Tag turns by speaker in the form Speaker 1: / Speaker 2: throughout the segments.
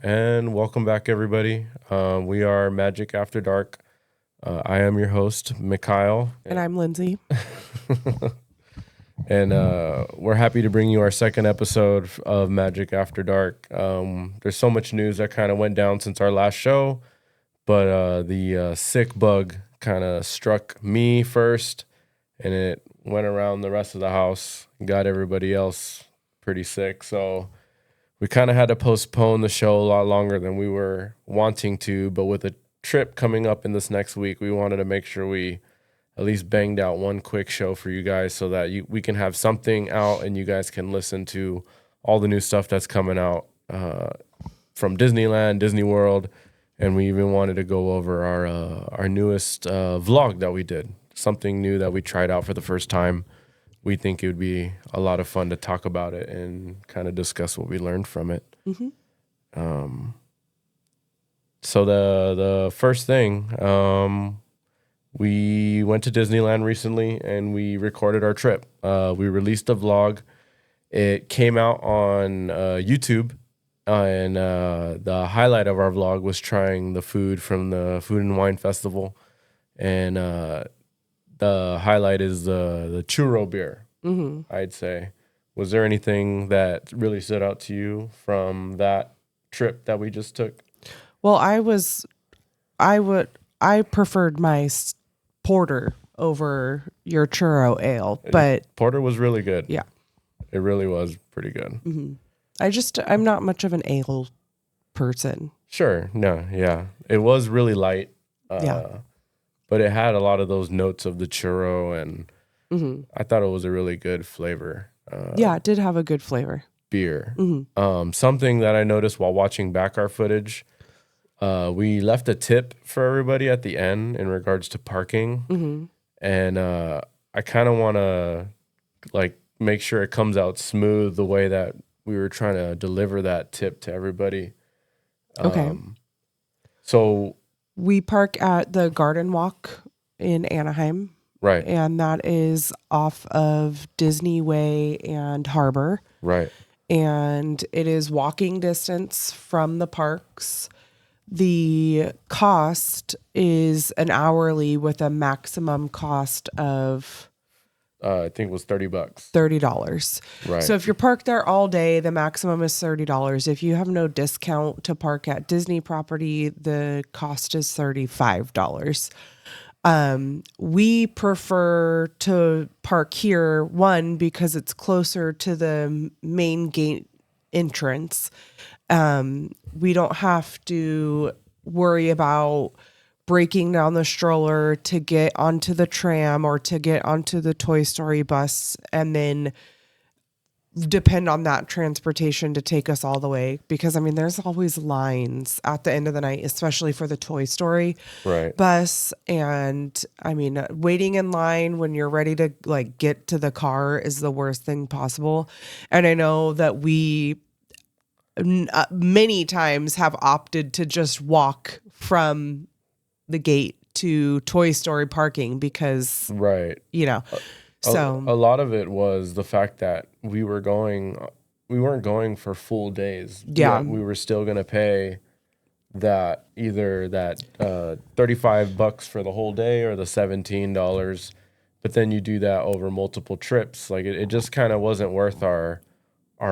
Speaker 1: and welcome back, everybody. We are Magic After Dark. I am your host, Mikhail.
Speaker 2: And I'm Lindsay.
Speaker 1: And we're happy to bring you our second episode of Magic After Dark. There's so much news that kind of went down since our last show, but the sick bug kind of struck me first, and it went around the rest of the house, got everybody else pretty sick. So we kind of had to postpone the show a lot longer than we were wanting to, but with a trip coming up in this next week, we wanted to make sure we at least banged out one quick show for you guys so that we can have something out and you guys can listen to all the new stuff that's coming out from Disneyland, Disneyworld, and we even wanted to go over our newest vlog that we did, something new that we tried out for the first time. We think it would be a lot of fun to talk about it and kind of discuss what we learned from it. Mm-hmm. So the first thing, we went to Disneyland recently and we recorded our trip. We released a vlog. It came out on YouTube, and the highlight of our vlog was trying the food from the Food and Wine Festival, and the highlight is the churro beer. Mm-hmm. I'd say. Was there anything that really stood out to you from that trip that we just took?
Speaker 2: Well, I preferred my porter over your churro ale, but
Speaker 1: porter was really good.
Speaker 2: Yeah,
Speaker 1: it really was pretty good.
Speaker 2: Mm-hmm. I'm not much of an ale person.
Speaker 1: Sure. No. Yeah. It was really light.
Speaker 2: Yeah.
Speaker 1: But it had a lot of those notes of the churro, and I thought it was a really good flavor.
Speaker 2: Yeah, it did have a good flavor.
Speaker 1: Beer. Mm-hmm. Something that I noticed while watching back our footage, we left a tip for everybody at the end in regards to parking, and I kind of want to make sure it comes out smooth the way that we were trying to deliver that tip to everybody.
Speaker 2: Okay.
Speaker 1: So
Speaker 2: we park at the Garden Walk in Anaheim.
Speaker 1: Right.
Speaker 2: And that is off of Disney Way and Harbor.
Speaker 1: Right.
Speaker 2: And it is walking distance from the parks. The cost is an hourly with a maximum cost of
Speaker 1: I think it was $30.
Speaker 2: $30.
Speaker 1: Right.
Speaker 2: So if you're parked there all day, the maximum is $30. If you have no discount to park at Disney property, the cost is $35. We prefer to park here, one, because it's closer to the main gate entrance. We don't have to worry about breaking down the stroller to get onto the tram or to get onto the Toy Story bus and then depend on that transportation to take us all the way. Because, I mean, there's always lines at the end of the night, especially for the Toy Story bus. And, I mean, waiting in line when you're ready to, get to the car is the worst thing possible. And I know that we many times have opted to just walk from the gate to Toy Story parking because, so
Speaker 1: a lot of it was the fact that we weren't going for full days.
Speaker 2: Yeah.
Speaker 1: We were still going to pay either $35 for the whole day or the $17. But then you do that over multiple trips. It just kind of wasn't worth our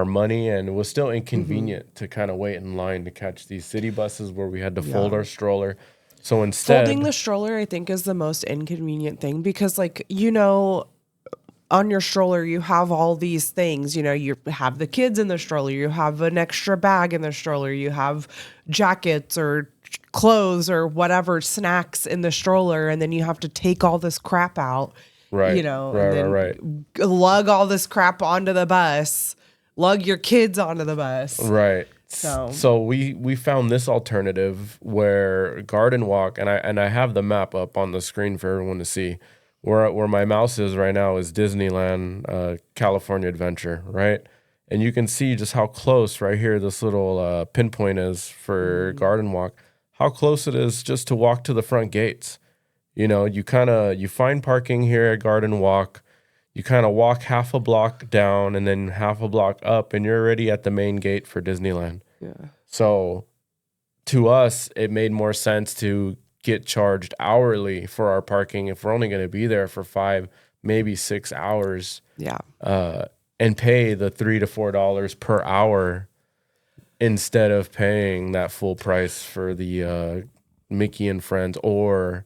Speaker 1: money, and it was still inconvenient to kind of wait in line to catch these city buses where we had to fold our stroller. So instead,
Speaker 2: folding the stroller, I think, is the most inconvenient thing because, on your stroller, you have all these things. You have the kids in the stroller, you have an extra bag in the stroller, you have jackets or clothes or whatever snacks in the stroller, and then you have to take all this crap out.
Speaker 1: Right.
Speaker 2: Right. Lug all this crap onto the bus. Lug your kids onto the bus.
Speaker 1: Right. So we found this alternative where Garden Walk, and I have the map up on the screen for everyone to see. Where my mouse is right now is Disneyland, California Adventure, right? And you can see just how close right here this little pinpoint is for Garden Walk. How close it is just to walk to the front gates. You find parking here at Garden Walk. You kind of walk half a block down and then half a block up, and you're already at the main gate for Disneyland.
Speaker 2: Yeah.
Speaker 1: So to us, it made more sense to get charged hourly for our parking if we're only going to be there for 5, maybe 6 hours.
Speaker 2: Yeah.
Speaker 1: And pay the $3 to $4 per hour instead of paying that full price for the Mickey and Friends or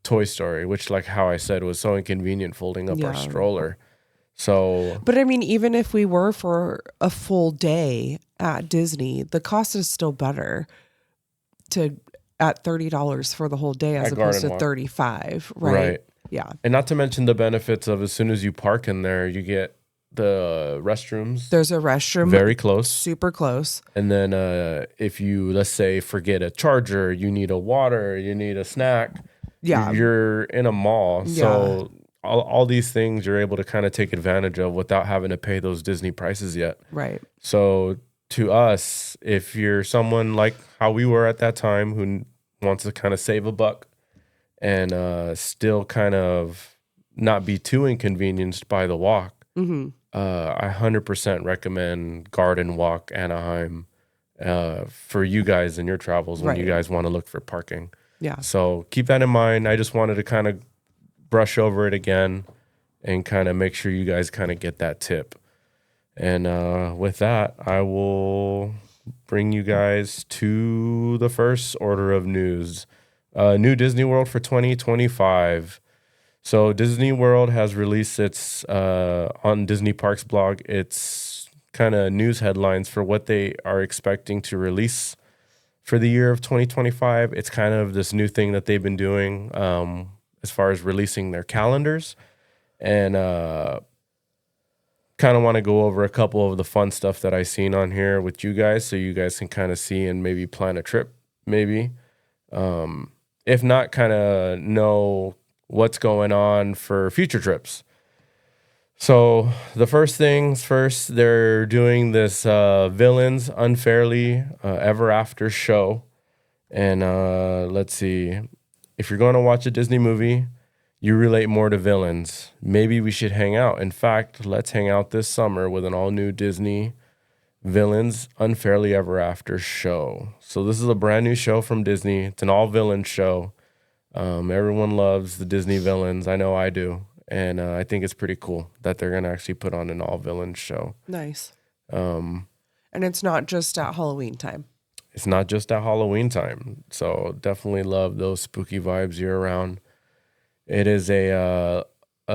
Speaker 1: Toy Story, which, like how I said, was so inconvenient folding up our stroller. So,
Speaker 2: but I mean, even if we were for a full day at Disney, the cost is still better at $30 for the whole day as opposed to $35, right? Yeah.
Speaker 1: And not to mention the benefits of as soon as you park in there, you get the restrooms.
Speaker 2: There's a restroom
Speaker 1: very close,
Speaker 2: super close.
Speaker 1: And then if you, let's say, forget a charger, you need a water, you need a snack.
Speaker 2: Yeah.
Speaker 1: You're in a mall. Yeah. So all these things you're able to kind of take advantage of without having to pay those Disney prices yet.
Speaker 2: Right.
Speaker 1: So to us, if you're someone like how we were at that time who wants to kind of save a buck and still kind of not be too inconvenienced by the walk, I 100% recommend Garden Walk Anaheim for you guys in your travels when you guys want to look for parking.
Speaker 2: Yeah.
Speaker 1: So keep that in mind. I just wanted to kind of brush over it again and kind of make sure you guys kind of get that tip. And with that, I will bring you guys to the first order of news. New Disney World for 2025. So Disney World has released its, on Disney Parks blog, its kind of news headlines for what they are expecting to release for the year of 2025. It's kind of this new thing that they've been doing as far as releasing their calendars. And kind of want to go over a couple of the fun stuff that I seen on here with you guys so you guys can kind of see and maybe plan a trip, maybe. If not, kind of know what's going on for future trips. So the first things first, they're doing this Villains Unfairly Ever After show. And let's see, if you're going to watch a Disney movie, you relate more to villains. Maybe we should hang out. In fact, let's hang out this summer with an all-new Disney Villains Unfairly Ever After show. So this is a brand new show from Disney. It's an all-villain show. Everyone loves the Disney villains. I know I do. And I think it's pretty cool that they're going to actually put on an all-villain show.
Speaker 2: Nice. And it's not just at Halloween time.
Speaker 1: It's not just at Halloween time. So definitely love those spooky vibes year-round. It is a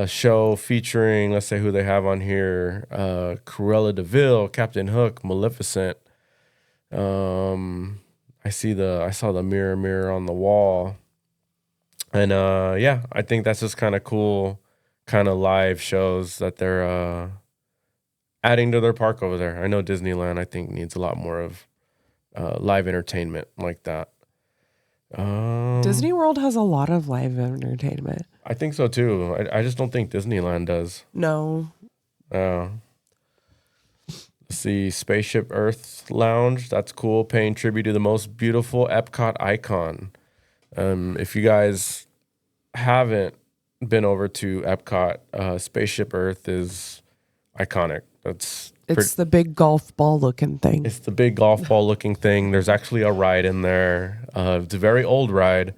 Speaker 1: show featuring, let's say who they have on here, Cruella de Vil, Captain Hook, Maleficent. I saw the mirror on the wall. And I think that's just kind of cool, kind of live shows that they're adding to their park over there. I know Disneyland, I think, needs a lot more of live entertainment like that.
Speaker 2: Disney World has a lot of live entertainment.
Speaker 1: I think so too. I just don't think Disneyland does.
Speaker 2: No.
Speaker 1: Let's see, Spaceship Earth Lounge. That's cool. Paying tribute to the most beautiful Epcot icon. If you guys haven't been over to Epcot, Spaceship Earth is iconic. It's
Speaker 2: the big golf ball looking thing.
Speaker 1: It's the big golf ball looking thing. There's actually a ride in there. It's a very old ride,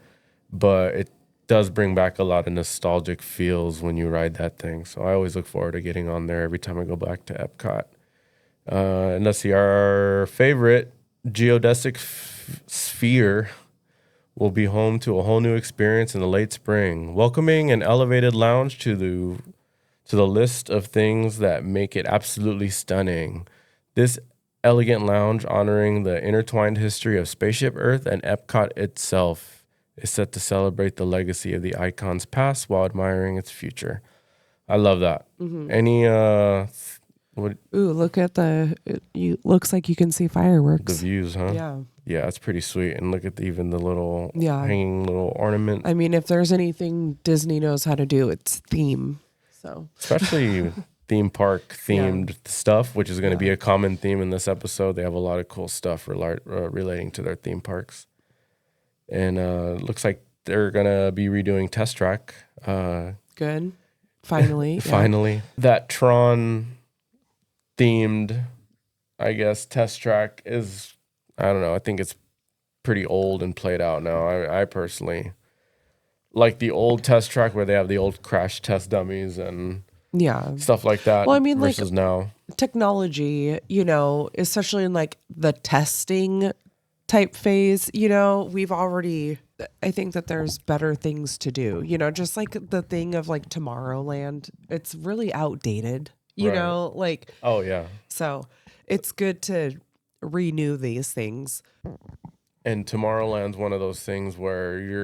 Speaker 1: but it does bring back a lot of nostalgic feels when you ride that thing. So I always look forward to getting on there every time I go back to Epcot. And let's see, our favorite geodesic sphere will be home to a whole new experience in the late spring, welcoming an elevated lounge to the list of things that make it absolutely stunning. This elegant lounge honoring the intertwined history of Spaceship Earth and Epcot itself is set to celebrate the legacy of the icon's past while admiring its future. I love that. Mm-hmm. Any
Speaker 2: look at looks like you can see fireworks.
Speaker 1: The views, huh?
Speaker 2: Yeah.
Speaker 1: Yeah, it's pretty sweet. And look at even the little hanging little ornament.
Speaker 2: I mean, if there's anything Disney knows how to do, it's theme. So
Speaker 1: especially theme park themed stuff, which is going to be a common theme in this episode. They have a lot of cool stuff relating to their theme parks. And looks like they're going to be redoing Test Track.
Speaker 2: Good. Finally.
Speaker 1: Finally. That Tron themed, I guess, Test Track is, I don't know, I think it's pretty old and played out now. I personally like the old test track where they have the old crash test dummies and
Speaker 2: Yeah.
Speaker 1: stuff like that
Speaker 2: Well, I mean, like
Speaker 1: versus now.
Speaker 2: technology, you know, especially in like the testing type phase, you know, we've already, I think that there's better things to do, you know, just like the thing of like Tomorrowland, it's really outdated, you
Speaker 1: Right.
Speaker 2: know, like,
Speaker 1: Oh yeah.
Speaker 2: so it's good to renew these things.
Speaker 1: And Tomorrowland's one of those things where you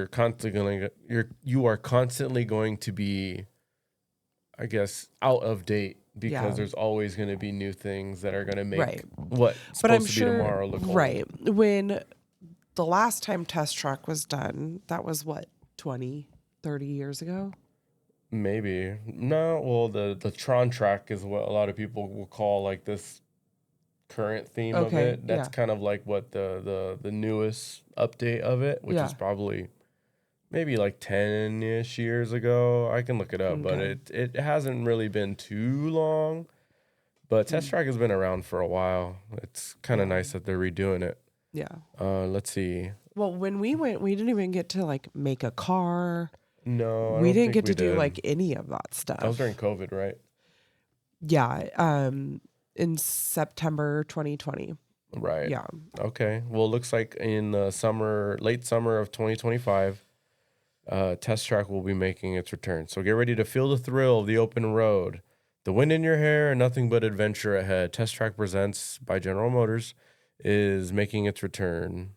Speaker 1: are constantly going to be, I guess, out of date because
Speaker 2: Yeah.
Speaker 1: there's always going to be new things that are going to make
Speaker 2: Right.
Speaker 1: what's
Speaker 2: But I'm
Speaker 1: supposed to be
Speaker 2: sure,
Speaker 1: tomorrow look old.
Speaker 2: right. When the last time Test Track was done, that was what, 20, 30 years ago?
Speaker 1: Maybe. No, well the Tron track is what a lot of people will call like this current theme of
Speaker 2: Okay.
Speaker 1: it. That's
Speaker 2: Yeah.
Speaker 1: kind of like what the newest update of it, which is
Speaker 2: Yeah.
Speaker 1: probably maybe like 10-ish years ago. I can look it up, but
Speaker 2: Okay.
Speaker 1: it hasn't really been too long. But Test Track has been around for a while. It's kind of
Speaker 2: Yeah.
Speaker 1: nice that they're redoing it.
Speaker 2: Yeah.
Speaker 1: Let's see.
Speaker 2: Well, when we went, we didn't even get to like make a car.
Speaker 1: No, I
Speaker 2: We
Speaker 1: don't
Speaker 2: didn't
Speaker 1: think
Speaker 2: get
Speaker 1: we
Speaker 2: to do
Speaker 1: did.
Speaker 2: like any of that
Speaker 1: That was during
Speaker 2: stuff.
Speaker 1: COVID, right?
Speaker 2: Yeah. In September 2020.
Speaker 1: Right.
Speaker 2: Yeah.
Speaker 1: Okay. Well, it looks like in the summer, late summer of 2025, Test Track will be making its return. So get ready to feel the thrill of the open road. The wind in your hair and nothing but adventure ahead. Test Track Presents by General Motors is making its return.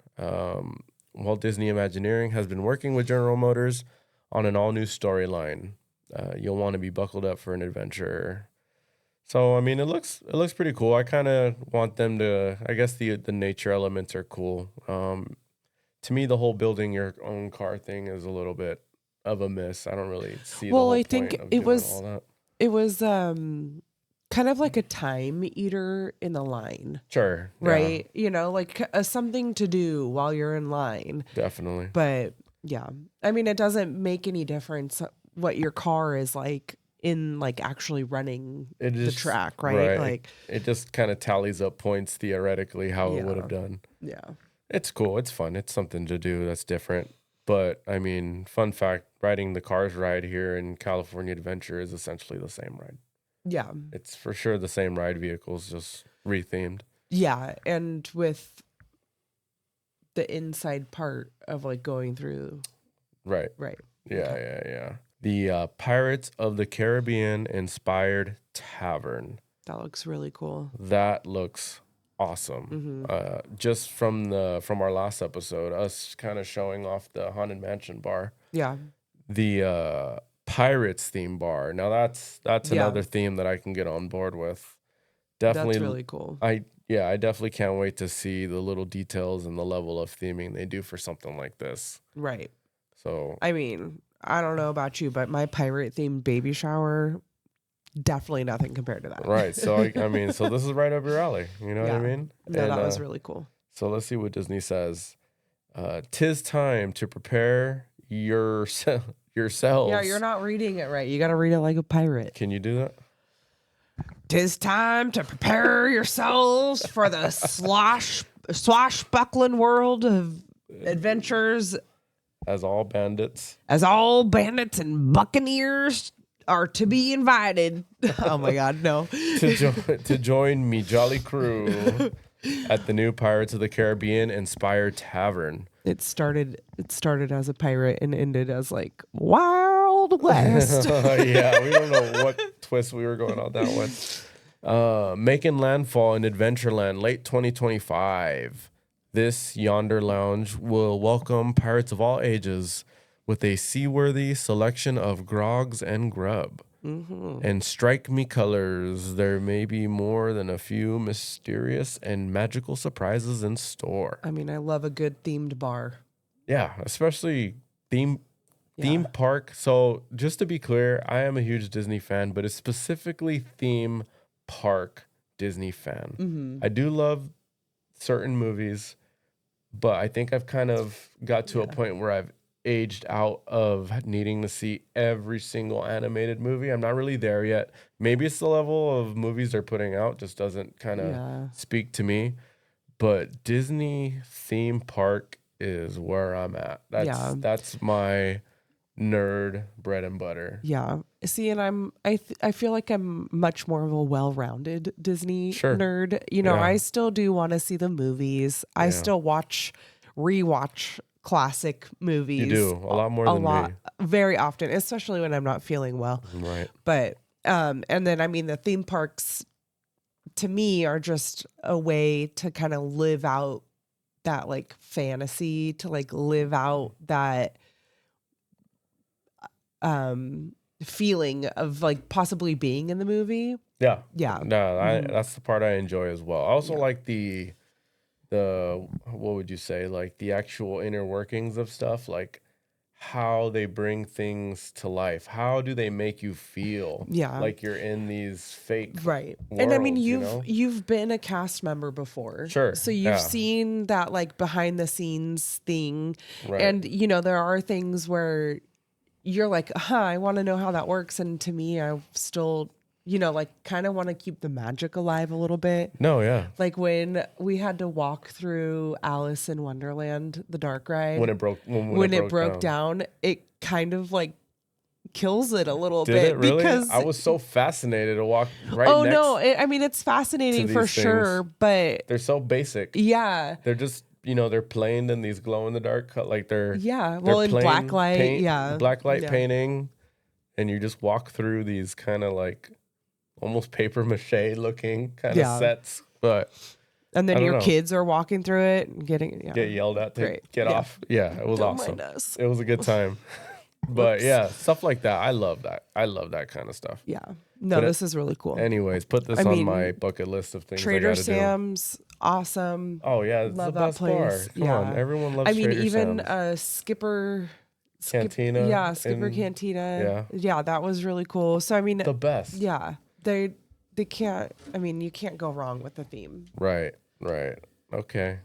Speaker 1: Walt Disney Imagineering has been working with General Motors on an all new storyline. You'll want to be buckled up for an adventure. So I mean, it looks pretty cool. I kind of want them to. I guess the nature elements are cool. To me, the whole building your own car thing is a little bit of a miss. I don't really see the
Speaker 2: Well,
Speaker 1: whole
Speaker 2: I think
Speaker 1: point of doing all that.
Speaker 2: it was kind of like a time eater in the line,
Speaker 1: Sure, yeah,
Speaker 2: right? You know, like something to do while you're in line.
Speaker 1: definitely.
Speaker 2: But yeah, I mean, it doesn't make any difference what your car is like in like actually running
Speaker 1: It
Speaker 2: the
Speaker 1: just
Speaker 2: track, right?
Speaker 1: right.
Speaker 2: Like,
Speaker 1: It just kind of tallies up points theoretically how it would
Speaker 2: yeah,
Speaker 1: have done.
Speaker 2: yeah,
Speaker 1: It's cool. It's fun. It's something to do that's different. But I mean, fun fact: riding the Cars ride here in California Adventure is essentially the same ride.
Speaker 2: yeah,
Speaker 1: It's for sure the same ride vehicles, just rethemed.
Speaker 2: yeah. And with the inside part of like going through,
Speaker 1: Right.
Speaker 2: right?
Speaker 1: Yeah,
Speaker 2: Okay.
Speaker 1: yeah. The Pirates of the Caribbean inspired tavern.
Speaker 2: That looks really cool.
Speaker 1: That looks awesome.
Speaker 2: Mm-hmm.
Speaker 1: Just from our last episode, us kind of showing off the Haunted Mansion bar,
Speaker 2: Yeah,
Speaker 1: the Pirates theme bar. Now that's
Speaker 2: yeah,
Speaker 1: another theme that I can get on board with.
Speaker 2: that's
Speaker 1: Definitely,
Speaker 2: really cool.
Speaker 1: I definitely can't wait to see the little details and the level of theming they do for something like this.
Speaker 2: Right.
Speaker 1: So
Speaker 2: I mean, I don't know about you, but my pirate themed baby shower, definitely nothing compared to
Speaker 1: right. So
Speaker 2: that.
Speaker 1: I mean, so this is right up your alley. You know what I
Speaker 2: Yeah.
Speaker 1: mean?
Speaker 2: No,
Speaker 1: And
Speaker 2: that was really cool.
Speaker 1: so let's see what Disney says. 'Tis time to prepare
Speaker 2: Yeah, you're
Speaker 1: yourselves.
Speaker 2: not reading it right. You got to read it like a pirate.
Speaker 1: Can you do that?
Speaker 2: 'Tis time to prepare yourselves for the swashbuckling world of adventures
Speaker 1: As all bandits.
Speaker 2: as all bandits and buccaneers are to be invited. Oh my God, no.
Speaker 1: To join me jolly crew at the new Pirates of the Caribbean inspired tavern.
Speaker 2: It started as a pirate and ended as like Wild West.
Speaker 1: Yeah, we don't know what twist we were going on that one. Making landfall in Adventureland late 2025. This yonder lounge will welcome pirates of all ages with a seaworthy selection of grogs and grub. And strike me colors, there may be more than a few mysterious and magical surprises in store.
Speaker 2: I mean, I love a good themed bar.
Speaker 1: Yeah, especially theme
Speaker 2: Yeah.
Speaker 1: park. So just to be clear, I am a huge Disney fan, but it's specifically theme park Disney fan. I do love certain movies, but I think I've kind of got to a point where I've aged out of needing to see every single animated movie. I'm not really there yet. Maybe it's the level of movies they're putting out just doesn't kind of
Speaker 2: Yeah.
Speaker 1: speak to me. But Disney theme park is where I'm at.
Speaker 2: Yeah.
Speaker 1: That's my nerd bread and butter.
Speaker 2: Yeah. See, and I feel like I'm much more of a well-rounded Disney
Speaker 1: Sure.
Speaker 2: nerd. You know,
Speaker 1: Yeah.
Speaker 2: I still do want to see the movies. I
Speaker 1: Yeah.
Speaker 2: still rewatch classic movies.
Speaker 1: You do a lot more than me.
Speaker 2: Very often, especially when I'm not feeling well.
Speaker 1: Right.
Speaker 2: But and then I mean the theme parks to me are just a way to kind of live out that like fantasy, to like live out that feeling of like possibly being in the movie.
Speaker 1: Yeah.
Speaker 2: Yeah.
Speaker 1: No, that's the part I enjoy as well. I also like the what would you say, like the actual inner workings of stuff, like how they bring things to life. How do they make you feel?
Speaker 2: Yeah.
Speaker 1: Like you're in these fake
Speaker 2: Right.
Speaker 1: worlds,
Speaker 2: And I mean
Speaker 1: you know?
Speaker 2: you've been a cast member before.
Speaker 1: Sure.
Speaker 2: So you've seen that like behind the scenes thing.
Speaker 1: Right.
Speaker 2: And you know, there are things where you're like, I want to know how that works. And to me, I still, you know, like kind of want to keep the magic alive a little bit.
Speaker 1: No, yeah.
Speaker 2: Like when we had to walk through Alice in Wonderland, the dark ride.
Speaker 1: When it broke
Speaker 2: down, it kind of like kills it a little
Speaker 1: Did
Speaker 2: bit.
Speaker 1: it really?
Speaker 2: Because
Speaker 1: I was so fascinated to walk right
Speaker 2: oh
Speaker 1: next.
Speaker 2: no, I mean it's fascinating for sure, but
Speaker 1: they're so basic.
Speaker 2: yeah,
Speaker 1: They're just, you know, they're planed in these glow in the dark like they're
Speaker 2: well in
Speaker 1: plain
Speaker 2: black light,
Speaker 1: paint, black light
Speaker 2: yeah.
Speaker 1: painting, and you just walk through these kind of like almost paper mache looking kind of sets, but
Speaker 2: and then your kids are walking through it and get
Speaker 1: yelled at to get off. Yeah, it was
Speaker 2: Don't
Speaker 1: awesome.
Speaker 2: mind us.
Speaker 1: It was a good time. But yeah, stuff like that. I love that. I love that kind of stuff.
Speaker 2: Yeah. No, this is really cool.
Speaker 1: Anyways, put this on my bucket list of things
Speaker 2: Trader
Speaker 1: I gotta
Speaker 2: Sam's, awesome.
Speaker 1: Oh yeah, it's
Speaker 2: love
Speaker 1: the
Speaker 2: that
Speaker 1: best
Speaker 2: place.
Speaker 1: bar. Come on, everyone loves Trader Sam's.
Speaker 2: Even Skipper
Speaker 1: Cantina.
Speaker 2: Yeah, Skipper Cantina. Yeah, that was really cool. So I mean,
Speaker 1: the best.
Speaker 2: Yeah, they can't. I mean, you can't go wrong with the theme.
Speaker 1: Right. Okay.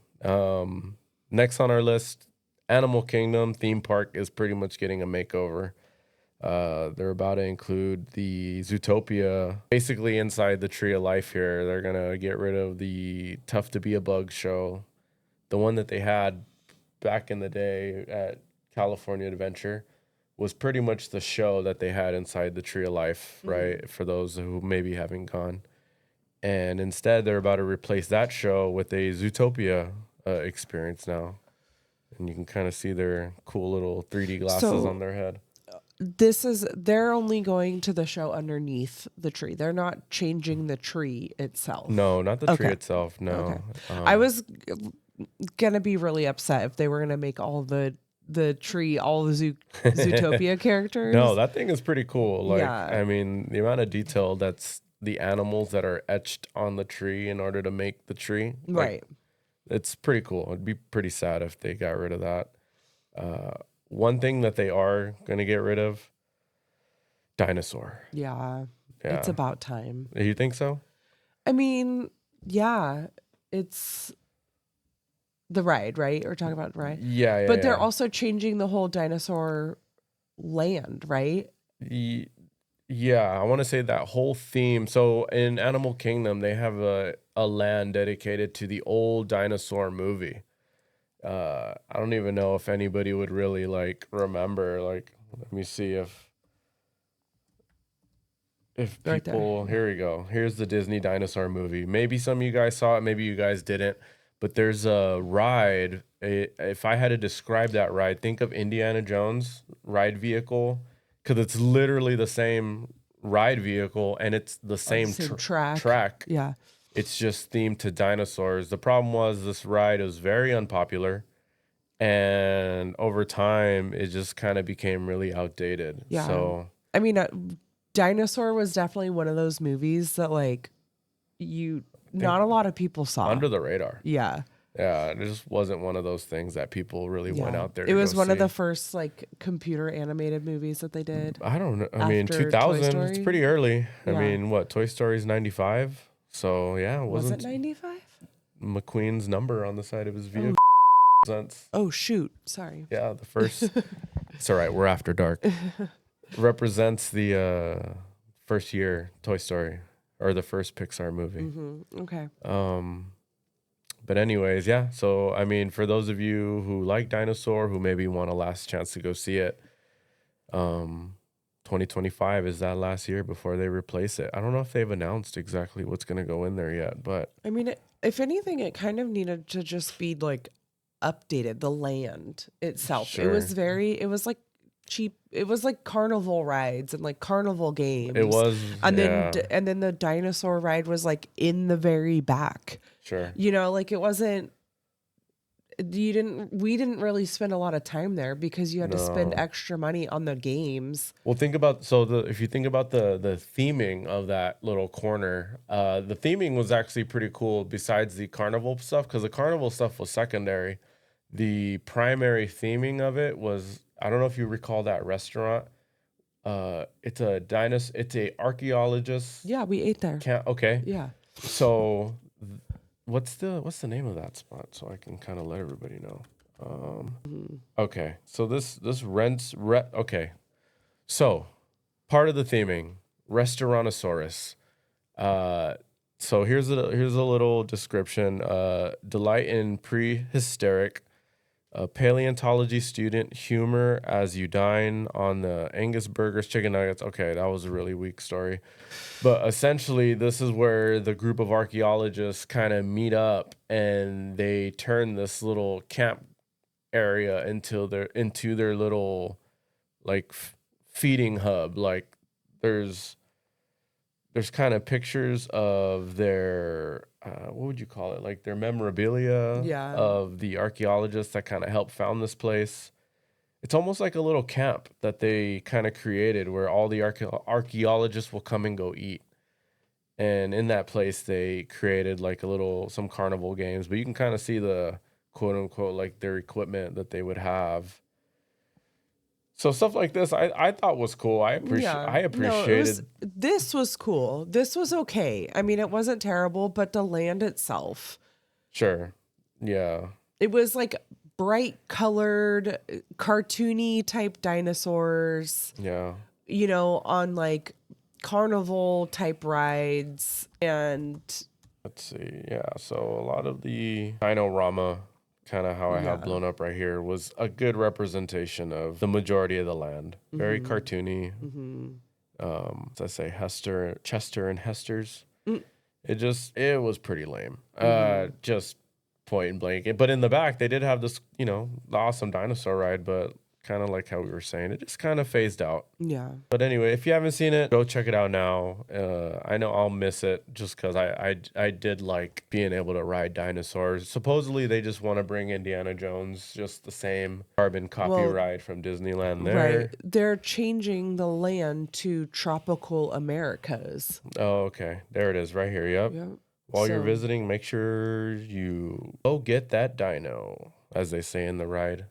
Speaker 1: Next on our list, Animal Kingdom theme park is pretty much getting a makeover. They're about to include the Zootopia, basically inside the Tree of Life here. They're going to get rid of the Tough to Be a Bug show, the one that they had back in the day at California Adventure was pretty much the show that they had inside the Tree of Life, right? For those who maybe haven't gone. And instead, they're about to replace that show with a Zootopia experience now. And you can kind of see their cool little 3D glasses on their head.
Speaker 2: They're only going to the show underneath the tree. They're not changing the tree itself.
Speaker 1: No, not the tree itself. No.
Speaker 2: Okay. I was gonna be really upset if they were gonna make all the tree, all the Zootopia characters.
Speaker 1: No, that thing is pretty cool. Like,
Speaker 2: Yeah.
Speaker 1: I mean, the amount of detail that's the animals that are etched on the tree in order to make the tree. Like,
Speaker 2: right.
Speaker 1: It's pretty cool. It'd be pretty sad if they got rid of that. One thing that they are going to get rid of, dinosaur.
Speaker 2: Yeah. It's about time.
Speaker 1: You think so?
Speaker 2: I mean, yeah, it's the ride, right? We're talking about the ride.
Speaker 1: Yeah.
Speaker 2: But they're also changing the whole dinosaur land, right?
Speaker 1: Yeah, I want to say that whole theme. So in Animal Kingdom, they have a land dedicated to the old dinosaur movie. I don't even know if anybody would really like remember. Like, let me see if people. Right, here we go. Here's the Disney dinosaur movie. Maybe some of you guys saw it. Maybe you guys didn't. But there's a ride. If I had to describe that ride, think of Indiana Jones ride vehicle, because it's literally the same ride vehicle and it's the same track.
Speaker 2: Yeah.
Speaker 1: It's just themed to dinosaurs. The problem was this ride was very unpopular, and over time it just kind of became really outdated.
Speaker 2: Yeah.
Speaker 1: So
Speaker 2: I mean, Dinosaur was definitely one of those movies that like not a lot of people saw.
Speaker 1: Under the radar.
Speaker 2: Yeah.
Speaker 1: Yeah, it just wasn't one of those things that people really went out there to
Speaker 2: It was
Speaker 1: go
Speaker 2: one
Speaker 1: see.
Speaker 2: of the first like computer animated movies that they did.
Speaker 1: I don't know. I mean,
Speaker 2: after
Speaker 1: 2000, it's pretty early.
Speaker 2: Yeah.
Speaker 1: I mean, what, Toy Story's 95? So, yeah, it
Speaker 2: Was
Speaker 1: wasn't
Speaker 2: it 95?
Speaker 1: McQueen's number on the side of his vehicle.
Speaker 2: Oh, shoot. Sorry.
Speaker 1: Yeah, the first. It's all right. We're after dark. Represents the first year Toy Story, or the first Pixar movie.
Speaker 2: Mm-hmm. Okay.
Speaker 1: But anyways, yeah. So I mean, for those of you who like dinosaur, who maybe want a last chance to go see it, 2025 is that last year before they replace it. I don't know if they've announced exactly what's going to go in there yet, but
Speaker 2: I mean, if anything, it kind of needed to just be like updated. The land itself,
Speaker 1: sure,
Speaker 2: it was like cheap. It was like carnival rides and like carnival
Speaker 1: it
Speaker 2: games,
Speaker 1: was.
Speaker 2: and
Speaker 1: Yeah,
Speaker 2: then the dinosaur ride was like in the very back.
Speaker 1: sure.
Speaker 2: You know, like it wasn't. We didn't really spend a lot of time there because you had to spend
Speaker 1: No.
Speaker 2: extra money on the games.
Speaker 1: Well, think about so the if you think about the theming of that little corner, the theming was actually pretty cool. Besides the carnival stuff, because the carnival stuff was secondary, the primary theming of it was I don't know if you recall that restaurant. It's a dinosaur. It's a archaeologist.
Speaker 2: Yeah, we ate there.
Speaker 1: Can't okay.
Speaker 2: Yeah.
Speaker 1: So what's the name of that spot so I can kind of let everybody know. Okay, so this okay. So, part of the theming, Restaurantosaurus. So here's a little description. Delight in prehistoric, paleontology student humor as you dine on the Angus burgers, chicken nuggets. Okay, that was a really weak story, but essentially this is where the group of archaeologists kind of meet up and they turn this little camp area into their little like feeding hub. Like there's kind of pictures of their what would you call it? Like their memorabilia
Speaker 2: Yeah.
Speaker 1: of the archaeologists that kind of helped found this place. It's almost like a little camp that they kind of created where all the archaeologists will come and go eat. And in that place, they created like some carnival games, but you can kind of see the quote unquote like their equipment that they would have. So stuff like this, I thought was cool. I
Speaker 2: No,
Speaker 1: appreciated.
Speaker 2: this was cool. This was okay. I mean, it wasn't terrible, but the land itself,
Speaker 1: Sure, yeah,
Speaker 2: it was like bright colored, cartoony type dinosaurs,
Speaker 1: yeah.
Speaker 2: you know, on like carnival type rides. And
Speaker 1: Let's see, yeah. So a lot of the Dinorama, kind of how I have
Speaker 2: yeah,
Speaker 1: blown up right here, was a good representation of the majority of the land. Very cartoony. As I say, Chester, and Hester's. It was pretty lame. Just point and blank. But in the back, they did have this, the awesome dinosaur ride, but kind of like how we were saying, it just kind of phased out.
Speaker 2: yeah.
Speaker 1: But anyway, if you haven't seen it, go check it out now. I know I'll miss it just because I did like being able to ride dinosaurs. Supposedly, they just want to bring Indiana Jones, just the same carbon copy ride from Disneyland there.
Speaker 2: Right. They're changing the land to tropical Americas.
Speaker 1: Oh, okay. There it is right here. Yep.
Speaker 2: Yep.
Speaker 1: While you're
Speaker 2: So-
Speaker 1: visiting, make sure you go get that dino, as they say in the ride.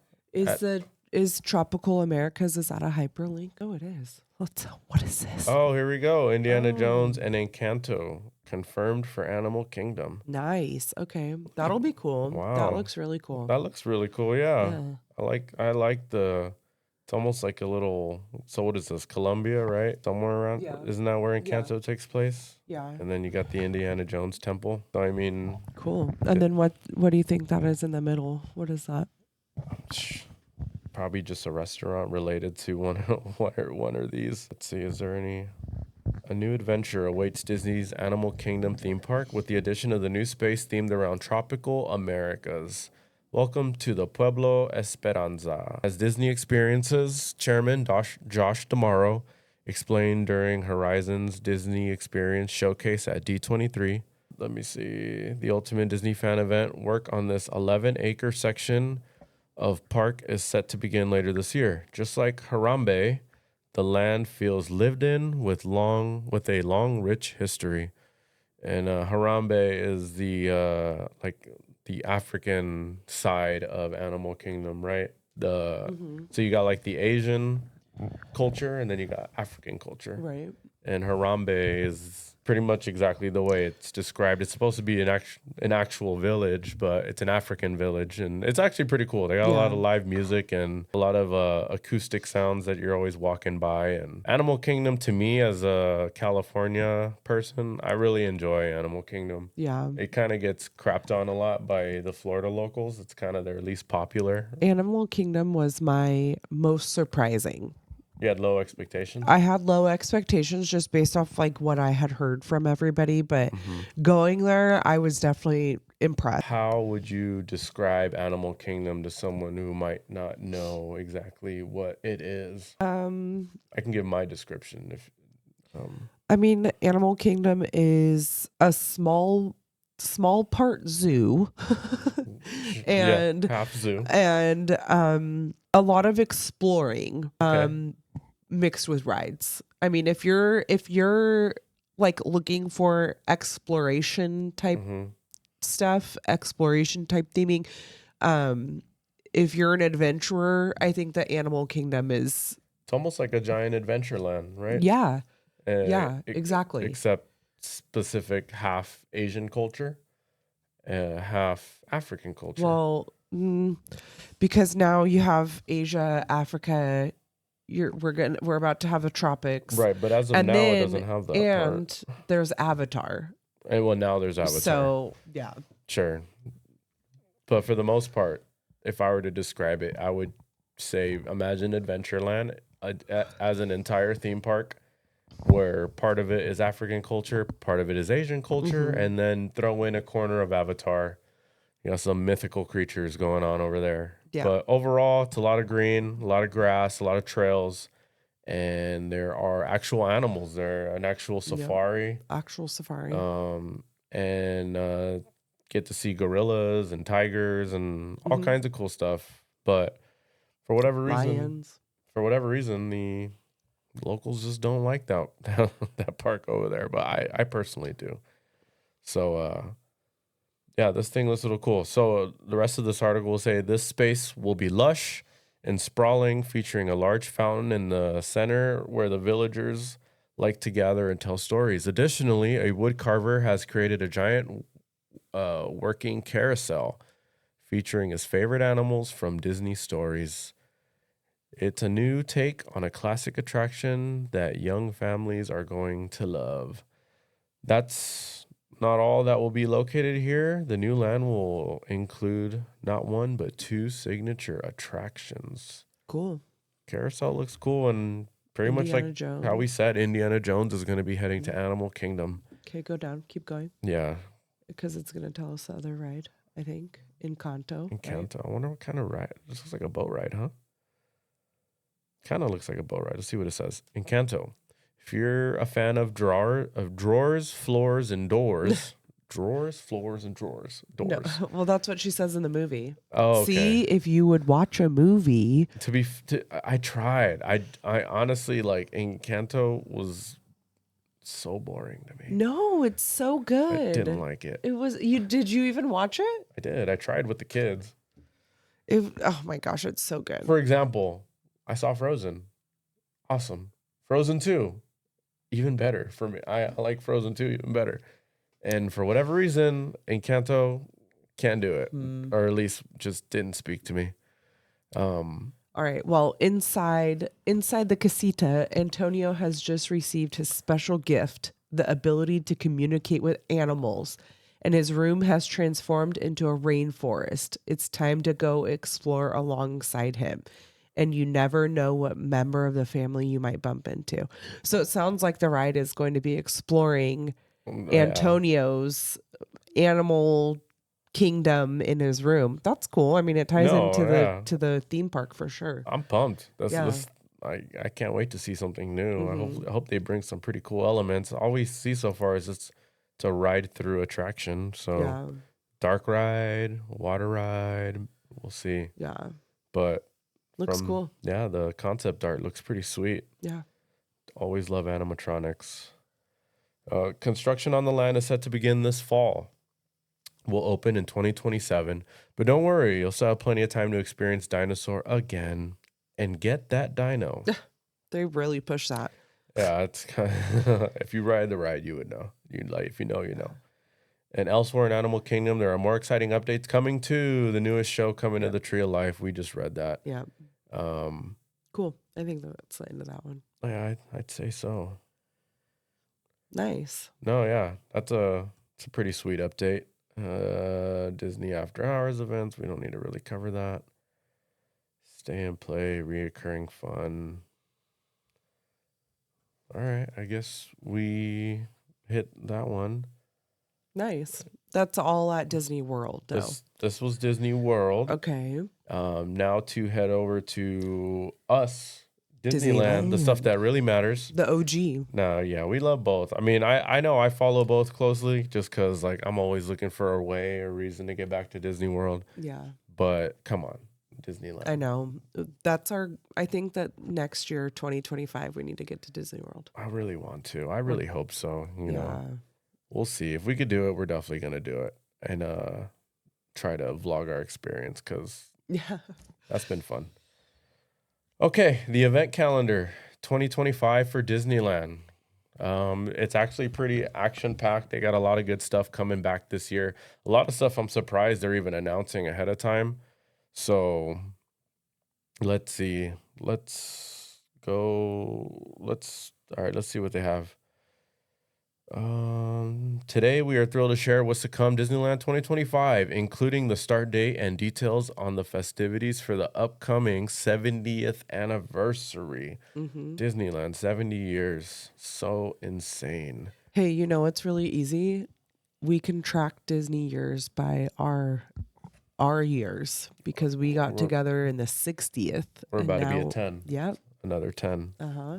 Speaker 2: Is Tropical Americas, is that a hyperlink? Oh, it is. What is this?
Speaker 1: Oh, here we go. Indiana Jones and Encanto confirmed for Animal Kingdom.
Speaker 2: Nice. Okay. That'll be cool.
Speaker 1: Wow.
Speaker 2: That looks really cool.
Speaker 1: That looks really cool. Yeah.
Speaker 2: Yeah.
Speaker 1: I like it's almost like a little, so what is this? Colombia, right? Somewhere around.
Speaker 2: Yeah.
Speaker 1: Isn't that where Encanto takes place?
Speaker 2: Yeah.
Speaker 1: And then you got the Indiana Jones temple. So I mean,
Speaker 2: Cool. And then what do you think that is in the middle? What is that?
Speaker 1: probably just a restaurant related to one of these. Let's see, is there any? A new adventure awaits Disney's Animal Kingdom theme park with the addition of the new space themed around tropical Americas. Welcome to the Pueblo Esperanza. As Disney Experiences Chairman Josh D'Amaro explained during Horizon's Disney Experience Showcase at D23. Let me see. The Ultimate Disney Fan event work on this 11-acre section of park is set to begin later this year. Just like Harambe, the land feels lived in with a long, rich history. And Harambe is the the African side of Animal Kingdom, right? So you got like the Asian culture, and then you got African culture,
Speaker 2: Right.
Speaker 1: and Harambe is pretty much exactly the way it's described. It's supposed to be an actual village, but it's an African village, and it's actually pretty cool. They got a lot
Speaker 2: Yeah.
Speaker 1: of live music and a lot of acoustic sounds that you're always walking by. And Animal Kingdom, to me, as a California person, I really enjoy Animal Kingdom.
Speaker 2: Yeah.
Speaker 1: It kind of gets crapped on a lot by the Florida locals. It's kind of their least popular.
Speaker 2: Animal Kingdom was my most surprising.
Speaker 1: You had low expectations.
Speaker 2: I had low expectations just based off like what I had heard from everybody, but going there, I was definitely impressed.
Speaker 1: How would you describe Animal Kingdom to someone who might not know exactly what it is? I can give my description if
Speaker 2: I mean, Animal Kingdom is a small part zoo and
Speaker 1: half zoo.
Speaker 2: and a lot of exploring mixed with rides. I mean, if you're like looking for exploration type stuff, exploration type theming, if you're an adventurer, I think that Animal Kingdom is
Speaker 1: It's almost like a giant Adventureland, right?
Speaker 2: yeah. Exactly.
Speaker 1: Except specific half Asian culture, half African culture.
Speaker 2: Well, because now you have Asia, Africa. We're about to have the tropics,
Speaker 1: right, but as of now, it doesn't have that
Speaker 2: and
Speaker 1: part.
Speaker 2: there's Avatar.
Speaker 1: And well, now there's Avatar.
Speaker 2: So yeah,
Speaker 1: Sure. But for the most part, if I were to describe it, I would say imagine Adventureland as an entire theme park where part of it is African culture, part of it is Asian culture, and then throw in a corner of Avatar. You know, some mythical creatures going on over there.
Speaker 2: Yeah.
Speaker 1: But overall, it's a lot of green, a lot of grass, a lot of trails, and there are actual animals there, an actual safari.
Speaker 2: actual safari.
Speaker 1: And get to see gorillas and tigers and all kinds of cool stuff. But for whatever reason, the locals just don't like that that park over there. But I personally do. So yeah, this thing looks a little cool. So the rest of this article will say this space will be lush and sprawling, featuring a large fountain in the center where the villagers like to gather and tell stories. Additionally, a woodcarver has created a giant working carousel featuring his favorite animals from Disney stories. It's a new take on a classic attraction that young families are going to love. That's not all that will be located here. The new land will include not one, but 2 signature attractions.
Speaker 2: Cool.
Speaker 1: Carousel looks cool, and pretty
Speaker 2: Indiana
Speaker 1: much like
Speaker 2: Jones.
Speaker 1: how we said, Indiana Jones is going to be heading to Animal Kingdom.
Speaker 2: Okay, go down. Keep going.
Speaker 1: Yeah.
Speaker 2: Because it's going to tell us the other ride, I think. Encanto.
Speaker 1: Encanto. Right? I wonder what kind of ride. This looks like a boat ride, huh? Kind of looks like a boat ride. Let's see what it says. Encanto. If you're a fan of drawers, floors, and doors, drawers, floors, and doors.
Speaker 2: No, well, that's what she says in the movie.
Speaker 1: Oh, okay.
Speaker 2: See, if you would watch a movie.
Speaker 1: I tried. I honestly, like, Encanto was so boring to me.
Speaker 2: No, it's so good.
Speaker 1: I didn't like it.
Speaker 2: It was you. Did you even watch it?
Speaker 1: I did. I tried with the kids.
Speaker 2: Oh my gosh, it's so good.
Speaker 1: For example, I saw Frozen. Awesome. Frozen 2. Even better for me. I like Frozen 2 even better. And for whatever reason, Encanto can't do it. Or at least just didn't speak to me.
Speaker 2: All right. Well, inside the casita, Antonio has just received his special gift, the ability to communicate with animals, and his room has transformed into a rainforest. It's time to go explore alongside him, and you never know what member of the family you might bump into. So it sounds like the ride is going to be exploring Antonio's animal kingdom in his room. That's cool. I mean, it ties into the theme park for sure.
Speaker 1: I'm pumped. I can't wait to see something new. I hope they bring some pretty cool elements. All we see so far is it's a ride through attraction. So dark ride, water ride, we'll see.
Speaker 2: Yeah.
Speaker 1: But
Speaker 2: looks cool.
Speaker 1: Yeah, the concept art looks pretty sweet.
Speaker 2: Yeah.
Speaker 1: Always love animatronics. Construction on the land is set to begin this fall. Will open in 2027. But don't worry, you'll still have plenty of time to experience dinosaur again and get that dino.
Speaker 2: They really push that.
Speaker 1: Yeah, it's kind of, if you ride the ride, you would know. You'd like, if you know, you know. And elsewhere in Animal Kingdom, there are more exciting updates coming too. The newest show coming to the Tree of Life. We just read that.
Speaker 2: Yeah.
Speaker 1: Um,
Speaker 2: Cool. I think that's the end of that one.
Speaker 1: yeah, I'd say so.
Speaker 2: Nice.
Speaker 1: No, yeah, it's a pretty sweet update. Disney After Hours events. We don't need to really cover that. Stay and play, reoccurring fun. All right, I guess we hit that one.
Speaker 2: Nice. That's all at Disney World, though.
Speaker 1: This was Disney World.
Speaker 2: Okay.
Speaker 1: Now to head over to us, Disneyland, the stuff that really matters.
Speaker 2: The OG.
Speaker 1: No, yeah, we love both. I mean, I know I follow both closely just because like I'm always looking for a way or reason to get back to Disney World.
Speaker 2: Yeah.
Speaker 1: But come on, Disneyland.
Speaker 2: I know. I think that next year, 2025, we need to get to Disney World.
Speaker 1: I really want to. I really hope so. You know, we'll see. If we could do it, we're definitely going to do it. And try to vlog our experience because that's been fun. Okay, the event calendar 2025 for Disneyland. It's actually pretty action-packed. They got a lot of good stuff coming back this year. A lot of stuff I'm surprised they're even announcing ahead of time. So let's see. All right, let's see what they have. Today we are thrilled to share what's to come Disneyland 2025, including the start date and details on the festivities for the upcoming 70th anniversary. Disneyland, 70 years. So insane.
Speaker 2: Hey, you know, it's really easy. We can track Disney years by our years because we got together in the 60th.
Speaker 1: We're about to be at 10.
Speaker 2: Yep.
Speaker 1: Another 10.
Speaker 2: Uh-huh.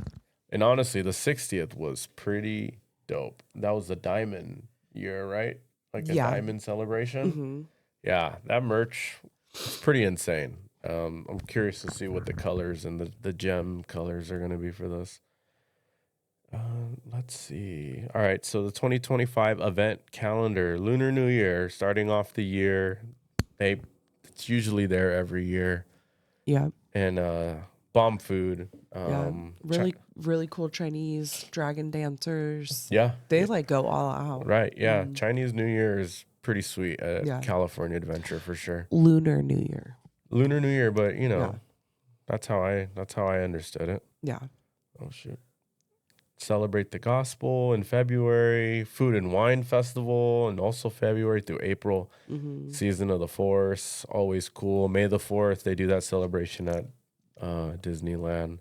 Speaker 1: And honestly, the 60th was pretty dope. That was the diamond year, right? Like a diamond celebration. Yeah, that merch is pretty insane. I'm curious to see what the colors and the gem colors are going to be for this. Let's see. All right, so the 2025 event calendar, Lunar New Year, starting off the year. It's usually there every year.
Speaker 2: Yeah.
Speaker 1: And bomb food.
Speaker 2: Really cool Chinese dragon dancers.
Speaker 1: Yeah.
Speaker 2: They like go all out.
Speaker 1: Right. Yeah. Chinese New Year is pretty sweet at California Adventure for sure.
Speaker 2: Lunar New Year.
Speaker 1: Lunar New Year, but you know, that's how I understood it.
Speaker 2: Yeah.
Speaker 1: Oh shoot. Celebrate the Gospel in February, Food and Wine Festival, and also February through April. Season of the Force, always cool. May the 4th, they do that celebration at Disneyland.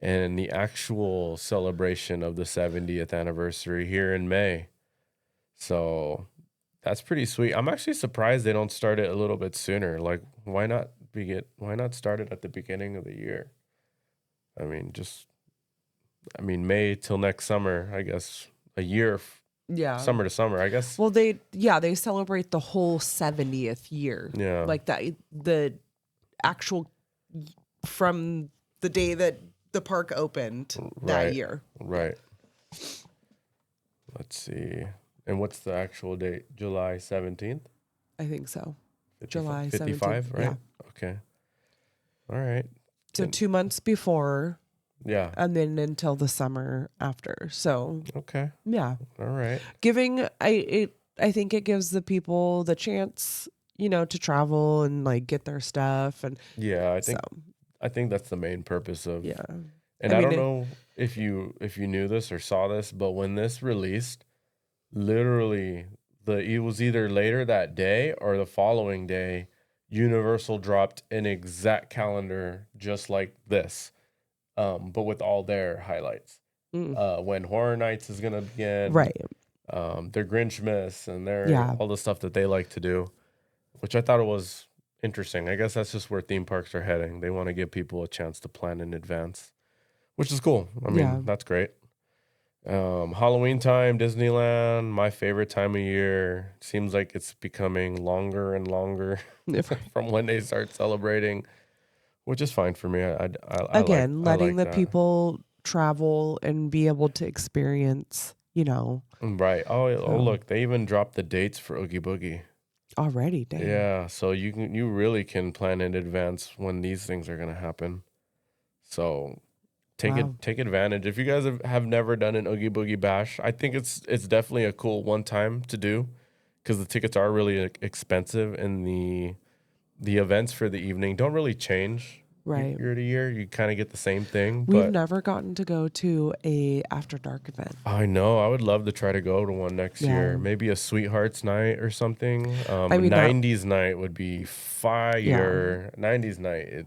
Speaker 1: And the actual celebration of the 70th anniversary here in May. So that's pretty sweet. I'm actually surprised they don't start it a little bit sooner. Like, why not start it at the beginning of the year? I mean, May till next summer, I guess, a year. Summer to summer, I guess.
Speaker 2: Well, they celebrate the whole 70th year.
Speaker 1: Yeah.
Speaker 2: Like that, the actual from the day that the park opened that year.
Speaker 1: Right. Let's see. And what's the actual date? July 17th?
Speaker 2: I think so.
Speaker 1: July 55,
Speaker 2: 17th.
Speaker 1: right?
Speaker 2: Yeah.
Speaker 1: Okay. All right.
Speaker 2: So 2 months before.
Speaker 1: Yeah.
Speaker 2: And then until the summer after. So.
Speaker 1: Okay.
Speaker 2: Yeah.
Speaker 1: All right.
Speaker 2: I think it gives the people the chance, you know, to travel and like get their stuff. And
Speaker 1: yeah, I think that's the main purpose of.
Speaker 2: Yeah.
Speaker 1: And I don't know if you knew this or saw this, but when this released, literally it was either later that day or the following day, Universal dropped an exact calendar just like this, but with all their highlights. When Horror Nights is gonna begin,
Speaker 2: right?
Speaker 1: Their Grinchmas and their all the stuff that they like to do, which I thought it was interesting. I guess that's just where theme parks are heading. They want to give people a chance to plan in advance, which is cool. I mean, that's great. Halloween time, Disneyland, my favorite time of year. Seems like it's becoming longer and longer from when they start celebrating, which is fine for me.
Speaker 2: Letting the people travel and be able to experience, you know.
Speaker 1: Right. Oh, look, they even dropped the dates for Oogie Boogie.
Speaker 2: Already, dang.
Speaker 1: Yeah, so you really can plan in advance when these things are going to happen. So take advantage. If you guys have never done an Oogie Boogie Bash, I think it's definitely a cool one time to do because the tickets are really expensive and the events for the evening don't really change
Speaker 2: Right.
Speaker 1: year to year. You kind of get the same thing.
Speaker 2: We've
Speaker 1: But
Speaker 2: never gotten to go to a after dark event.
Speaker 1: I know I would love to try to go to one next year. Maybe a Sweethearts night or something.
Speaker 2: I mean,
Speaker 1: 90s night would be fire. 90s night.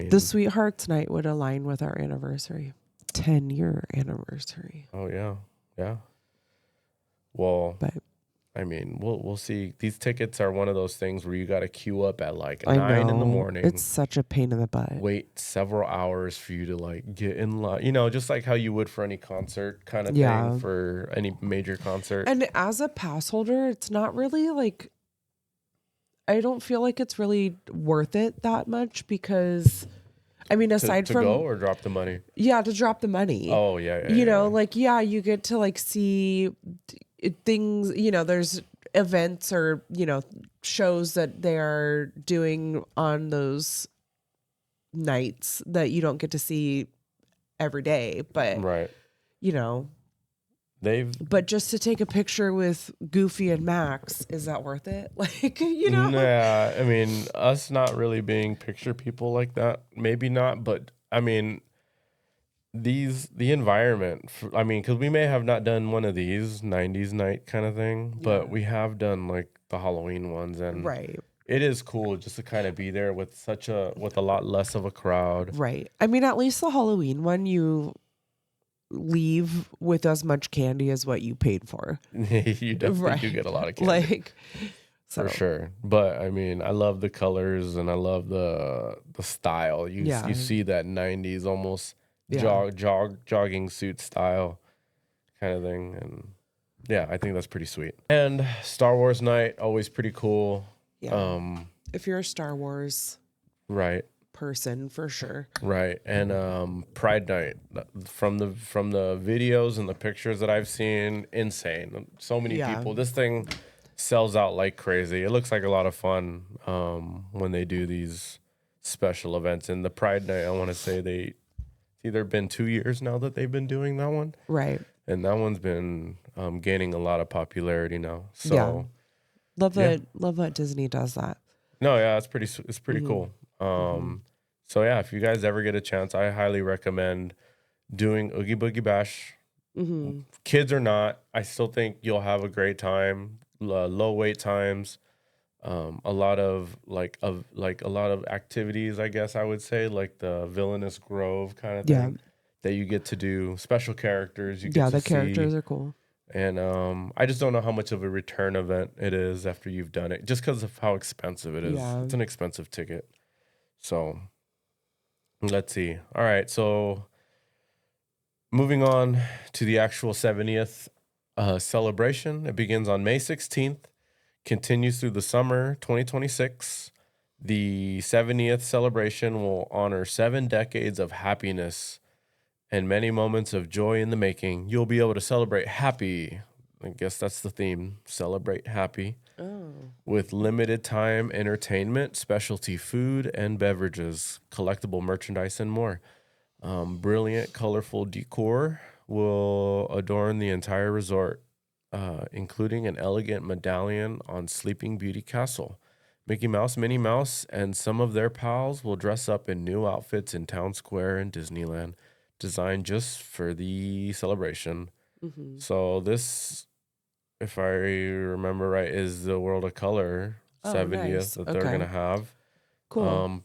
Speaker 2: The Sweethearts night would align with our anniversary, 10-year anniversary.
Speaker 1: Oh yeah, yeah. Well,
Speaker 2: But
Speaker 1: I mean, we'll see. These tickets are one of those things where you got to queue up at like
Speaker 2: I
Speaker 1: 9 in the
Speaker 2: know,
Speaker 1: morning.
Speaker 2: it's such a pain in the butt.
Speaker 1: Wait several hours for you to like get in line. You know, just like how you would for any concert kind of thing, for any major concert.
Speaker 2: And as a pass holder, it's not really like, I don't feel like it's really worth it that much because, I mean, aside
Speaker 1: to
Speaker 2: from
Speaker 1: go or drop the money.
Speaker 2: Yeah, to drop the money.
Speaker 1: Oh yeah.
Speaker 2: You know, like you get to like see things. You know, there's events or shows that they are doing on those nights that you don't get to see every day. But
Speaker 1: right.
Speaker 2: But just to take a picture with Goofy and Max, is that worth it? Like,
Speaker 1: Yeah, I mean, us not really being picture people like that, maybe not, but I mean, the environment, I mean, because we may have not done one of these 90s night kind of thing, but we have done like the Halloween ones, and it is cool just to kind of be there with with a lot less of a crowd.
Speaker 2: Right. I mean, at least the Halloween one, you leave with as much candy as what you paid for.
Speaker 1: You definitely do get a lot of candy. For sure. But I mean, I love the colors and I love the style. You see that 90s almost jogging suit style kind of thing. And yeah, I think that's pretty sweet. And Star Wars night, always pretty cool.
Speaker 2: Yeah. If you're a Star Wars person, for sure.
Speaker 1: Right. And Pride night, from the videos and the pictures that I've seen, insane. So many people. This thing sells out like crazy. It looks like a lot of fun when they do these special events. And the Pride night, I want to say it's either been 2 years now that they've been doing that one.
Speaker 2: Right.
Speaker 1: And that one's been gaining a lot of popularity now. So
Speaker 2: love that Disney does that.
Speaker 1: No, yeah, it's pretty cool. So yeah, if you guys ever get a chance, I highly recommend doing Oogie Boogie Bash. Kids or not, I still think you'll have a great time. Low wait times, a lot of activities, I guess I would say, like the Villainous Grove kind of thing that you get to do. Special characters you get to see.
Speaker 2: The characters are cool.
Speaker 1: And I just don't know how much of a return event it is after you've done it, just because of how expensive it is. Yeah. It's an expensive ticket. So let's see. All right, so moving on to the actual 70th celebration. It begins on May 16th, continues through the summer 2026. The 70th celebration will honor 7 decades of happiness and many moments of joy in the making. You'll be able to celebrate happy. I guess that's the theme. Celebrate happy. With limited time entertainment, specialty food and beverages, collectible merchandise, and more. Brilliant, colorful decor will adorn the entire resort, including an elegant medallion on Sleeping Beauty Castle. Mickey Mouse, Minnie Mouse, and some of their pals will dress up in new outfits in Town Square and Disneyland, designed just for the celebration. So this, if I remember right, is the World of Color 70th that they're going to have.
Speaker 2: Cool.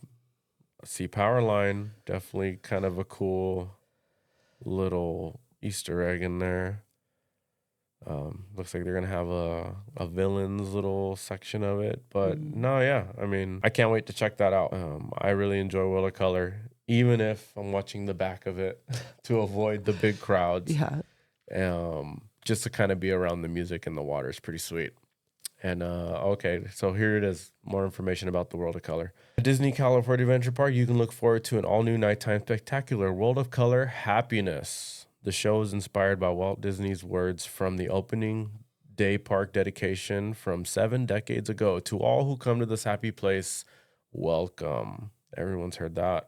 Speaker 1: See Powerline, definitely kind of a cool little Easter egg in there. Looks like they're going to have a villains little section of it. But no, yeah, I mean, I can't wait to check that out. I really enjoy World of Color, even if I'm watching the back of it to avoid the big crowds. Just to kind of be around the music and the water is pretty sweet. And okay, so here it is. More information about the World of Color. At Disney California Adventure Park, you can look forward to an all-new nighttime spectacular World of Color happiness. The show is inspired by Walt Disney's words from the opening day park dedication from 7 decades ago. To all who come to this happy place, welcome. Everyone's heard that.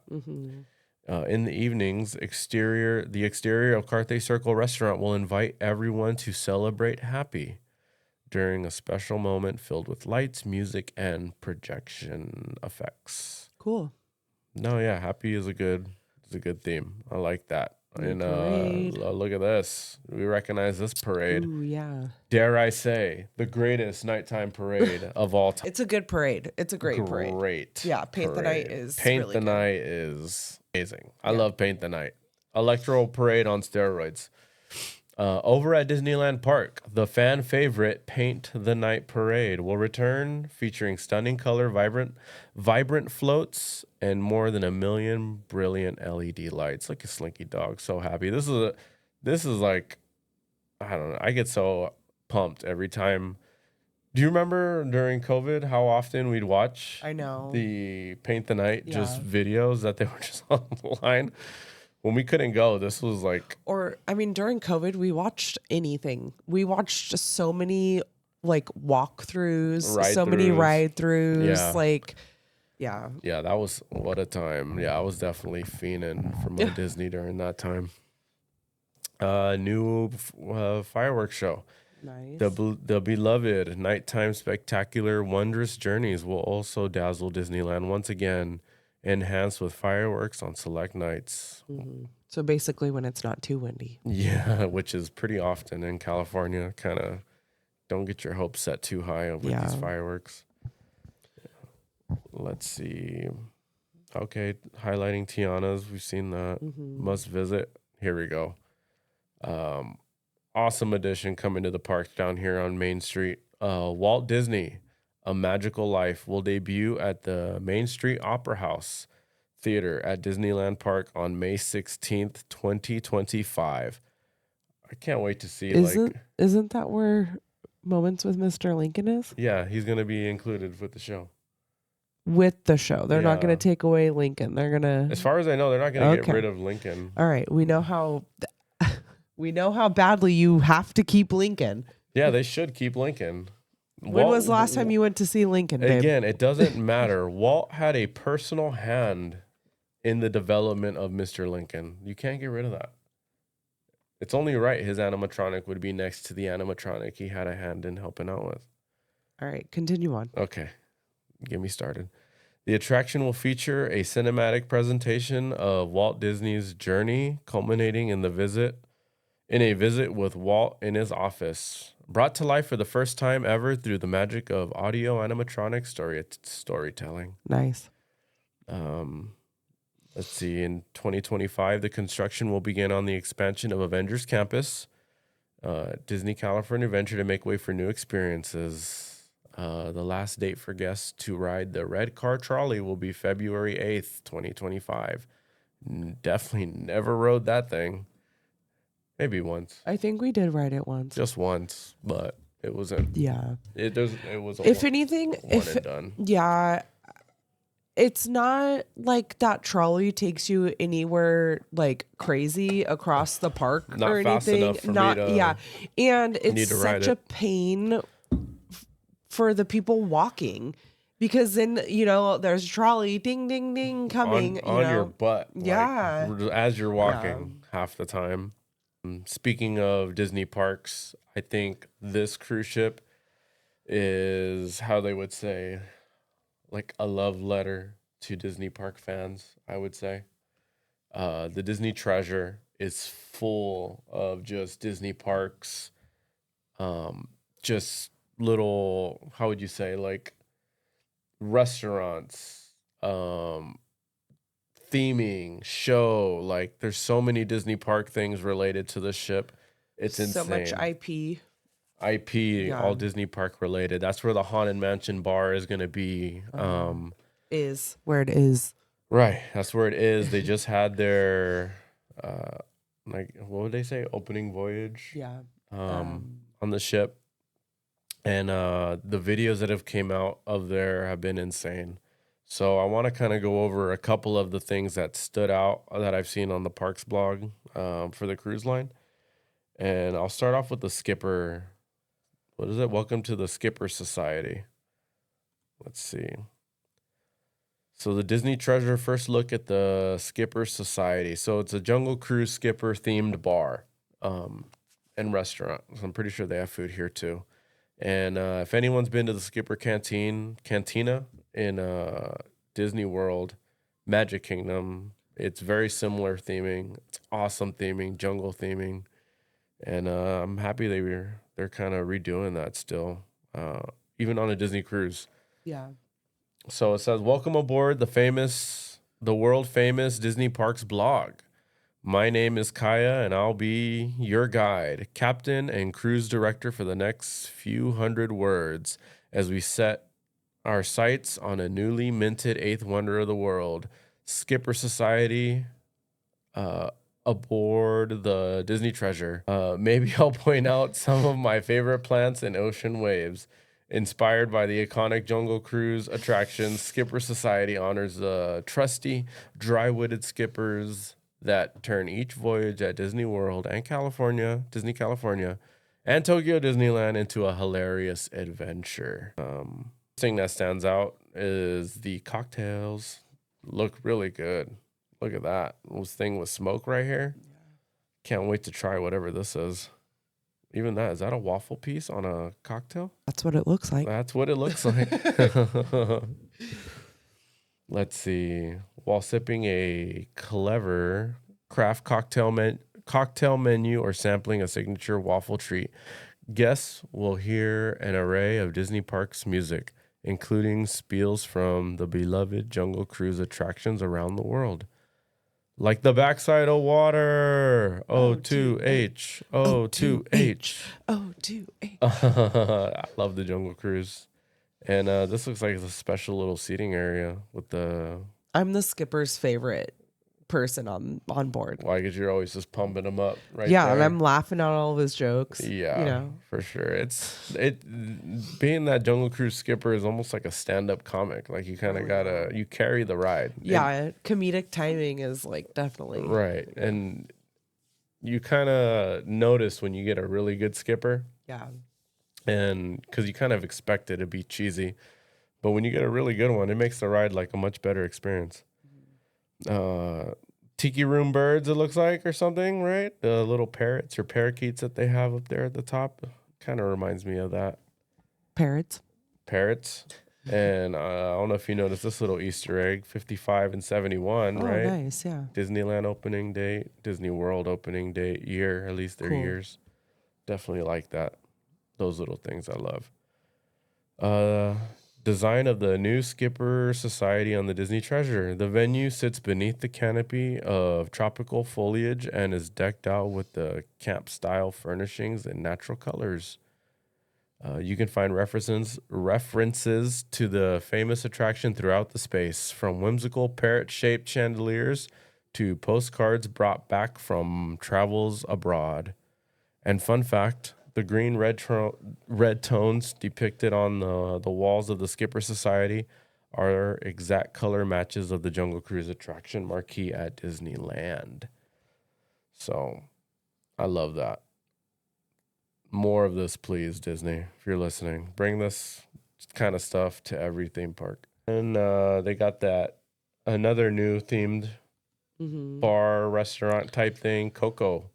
Speaker 1: In the evenings, the exterior of Carthay Circle restaurant will invite everyone to celebrate happy during a special moment filled with lights, music, and projection effects.
Speaker 2: Cool.
Speaker 1: No, yeah, happy is a good theme. I like that. And
Speaker 2: parade.
Speaker 1: look at this. We recognize this parade.
Speaker 2: Ooh, yeah.
Speaker 1: Dare I say, the greatest nighttime parade of all time.
Speaker 2: It's a good parade. It's a great parade.
Speaker 1: Great.
Speaker 2: Yeah, Paint the Night
Speaker 1: parade.
Speaker 2: is
Speaker 1: Paint
Speaker 2: really
Speaker 1: the
Speaker 2: good.
Speaker 1: Night is amazing. I love Paint the Night. Electoral parade on steroids. Over at Disneyland Park, the fan favorite Paint the Night Parade will return, featuring stunning color, vibrant floats, and more than 1 million brilliant LED lights. Look at Slinky Dog, so happy. This is like, I don't know. I get so pumped every time. Do you remember during COVID how often we'd watch
Speaker 2: I know.
Speaker 1: the Paint the Night just videos that they were just online? When we couldn't go, this was like...
Speaker 2: Or, I mean, during COVID, we watched anything. We watched just so many, like, walkthroughs, so many ride-throughs.
Speaker 1: Yeah. Yeah, that was... What a time. Yeah, I was definitely fiending for more Disney during that time. New fireworks show.
Speaker 2: Nice.
Speaker 1: The beloved nighttime spectacular wondrous journeys will also dazzle Disneyland once again, enhanced with fireworks on select nights.
Speaker 2: Mm-hmm. So basically when it's not too windy.
Speaker 1: Yeah, which is pretty often in California. Kind of don't get your hopes set too high with these fireworks. Let's see. Okay, highlighting Tiana's. We've seen that.
Speaker 2: Mm-hmm.
Speaker 1: Must visit. Here we go. Awesome addition coming to the park down here on Main Street. Walt Disney, A Magical Life will debut at the Main Street Opera House Theater at Disneyland Park on May 16th, 2025. I can't wait to see.
Speaker 2: Isn't that where Moments with Mr. Lincoln is?
Speaker 1: Yeah, he's going to be included with the show.
Speaker 2: With the show. They're not going to take away Lincoln. They're going to...
Speaker 1: As far as I know, they're not going to get rid of Lincoln.
Speaker 2: All right. We know how badly you have to keep Lincoln.
Speaker 1: Yeah, they should keep Lincoln.
Speaker 2: When was the last time you went to see Lincoln, babe?
Speaker 1: Again, it doesn't matter. Walt had a personal hand in the development of Mr. Lincoln. You can't get rid of that. It's only right his animatronic would be next to the animatronic he had a hand in helping out with.
Speaker 2: All right, continue on.
Speaker 1: Okay, get me started. The attraction will feature a cinematic presentation of Walt Disney's journey, culminating in a visit with Walt in his office, brought to life for the first time ever through the magic of audio animatronic storytelling.
Speaker 2: Nice.
Speaker 1: Let's see. In 2025, the construction will begin on the expansion of Avengers Campus, Disney California Adventure, to make way for new experiences. The last date for guests to ride the red car trolley will be February 8th, 2025. Definitely never rode that thing. Maybe once.
Speaker 2: I think we did ride it once.
Speaker 1: Just once, but it wasn't.
Speaker 2: Yeah.
Speaker 1: It was.
Speaker 2: If anything,
Speaker 1: and done.
Speaker 2: Yeah. It's not like that trolley takes you anywhere like crazy across the park
Speaker 1: not
Speaker 2: or
Speaker 1: fast
Speaker 2: anything.
Speaker 1: Enough for me to
Speaker 2: and it's such a pain for the people walking, because then there's a trolley, ding ding ding, coming
Speaker 1: on your butt.
Speaker 2: Yeah,
Speaker 1: as you're walking half the time. Speaking of Disney parks, I think this cruise ship is, how they would say, like a love letter to Disney park fans, I would say. The Disney Treasure is full of just Disney parks, just little, how would you say, like restaurants, theming, show. Like there's so many Disney park things related to the ship. It's insane.
Speaker 2: So much IP,
Speaker 1: all Disney park related. That's where the Haunted Mansion bar is going to be.
Speaker 2: Is where it is.
Speaker 1: Right. That's where it is. They just had their, like, what would they say? Opening voyage.
Speaker 2: Yeah.
Speaker 1: On the ship. And the videos that have came out of there have been insane. So I want to kind of go over a couple of the things that stood out that I've seen on the Parks blog for the cruise line. And I'll start off with the Skipper. What is it? Welcome to the Skipper Society. Let's see. So the Disney Treasure, first look at the Skipper Society. So it's a Jungle Cruise Skipper themed bar and restaurant. So I'm pretty sure they have food here too. And if anyone's been to the Skipper Cantina in Disney World, Magic Kingdom, it's very similar theming. It's awesome theming, jungle theming, and I'm happy they're kind of redoing that still, even on a Disney cruise.
Speaker 2: Yeah.
Speaker 1: So it says, "Welcome aboard the world famous Disney Parks blog. My name is Kaya, and I'll be your guide, captain, and cruise director for the next few hundred words as we set our sights on a newly minted eighth wonder of the world, Skipper Society, aboard the Disney Treasure. Maybe I'll point out some of my favorite plants and ocean waves. Inspired by the iconic Jungle Cruise attraction, Skipper Society honors the trusty, dry-witted skippers that turn each voyage at Disney World and Disney California, and Tokyo Disneyland into a hilarious adventure." Thing that stands out is the cocktails look really good. Look at that. This thing with smoke right here. Can't wait to try whatever this is. Even that, is that a waffle piece on a cocktail?
Speaker 2: That's what it looks like.
Speaker 1: That's what it looks like. Let's see. While sipping a clever craft cocktail menu or sampling a signature waffle treat, guests will hear an array of Disney Parks music, including spiels from the beloved Jungle Cruise attractions around the world. Like the backside of water, O2H, O2H.
Speaker 2: O2H.
Speaker 1: I love the Jungle Cruise. And this looks like it's a special little seating area with the...
Speaker 2: I'm the skipper's favorite person on board.
Speaker 1: Why? Because you're always just pumping him up, right?
Speaker 2: Yeah,
Speaker 1: there.
Speaker 2: and I'm laughing at all of his jokes.
Speaker 1: Yeah,
Speaker 2: you know,
Speaker 1: for sure. Being that Jungle Cruise skipper is almost like a stand-up comic. Like you kind of you carry the ride.
Speaker 2: Yeah, comedic timing is like definitely
Speaker 1: right, and you kind of notice when you get a really good skipper.
Speaker 2: Yeah,
Speaker 1: and because you kind of expect it to be cheesy, but when you get a really good one, it makes the ride like a much better experience. Tiki room birds, it looks like, or something, right? The little parrots or parakeets that they have up there at the top kind of reminds me of that.
Speaker 2: Parrots.
Speaker 1: And I don't know if you noticed this little Easter egg, 55 and 71, right?
Speaker 2: Oh, nice, yeah.
Speaker 1: Disneyland opening date, Disney World opening date, year, at least their years. Definitely like that. Those little things I love. Design of the new Skipper Society on the Disney Treasure. The venue sits beneath the canopy of tropical foliage and is decked out with the camp-style furnishings and natural colors. You can find references to the famous attraction throughout the space, from whimsical parrot-shaped chandeliers to postcards brought back from travels abroad. And fun fact, the green red tones depicted on the walls of the Skipper Society are exact color matches of the Jungle Cruise attraction marquee at Disneyland. So I love that. More of this, please, Disney, if you're listening. Bring this kind of stuff to every theme park. And they got another new themed bar, restaurant type thing, Coco.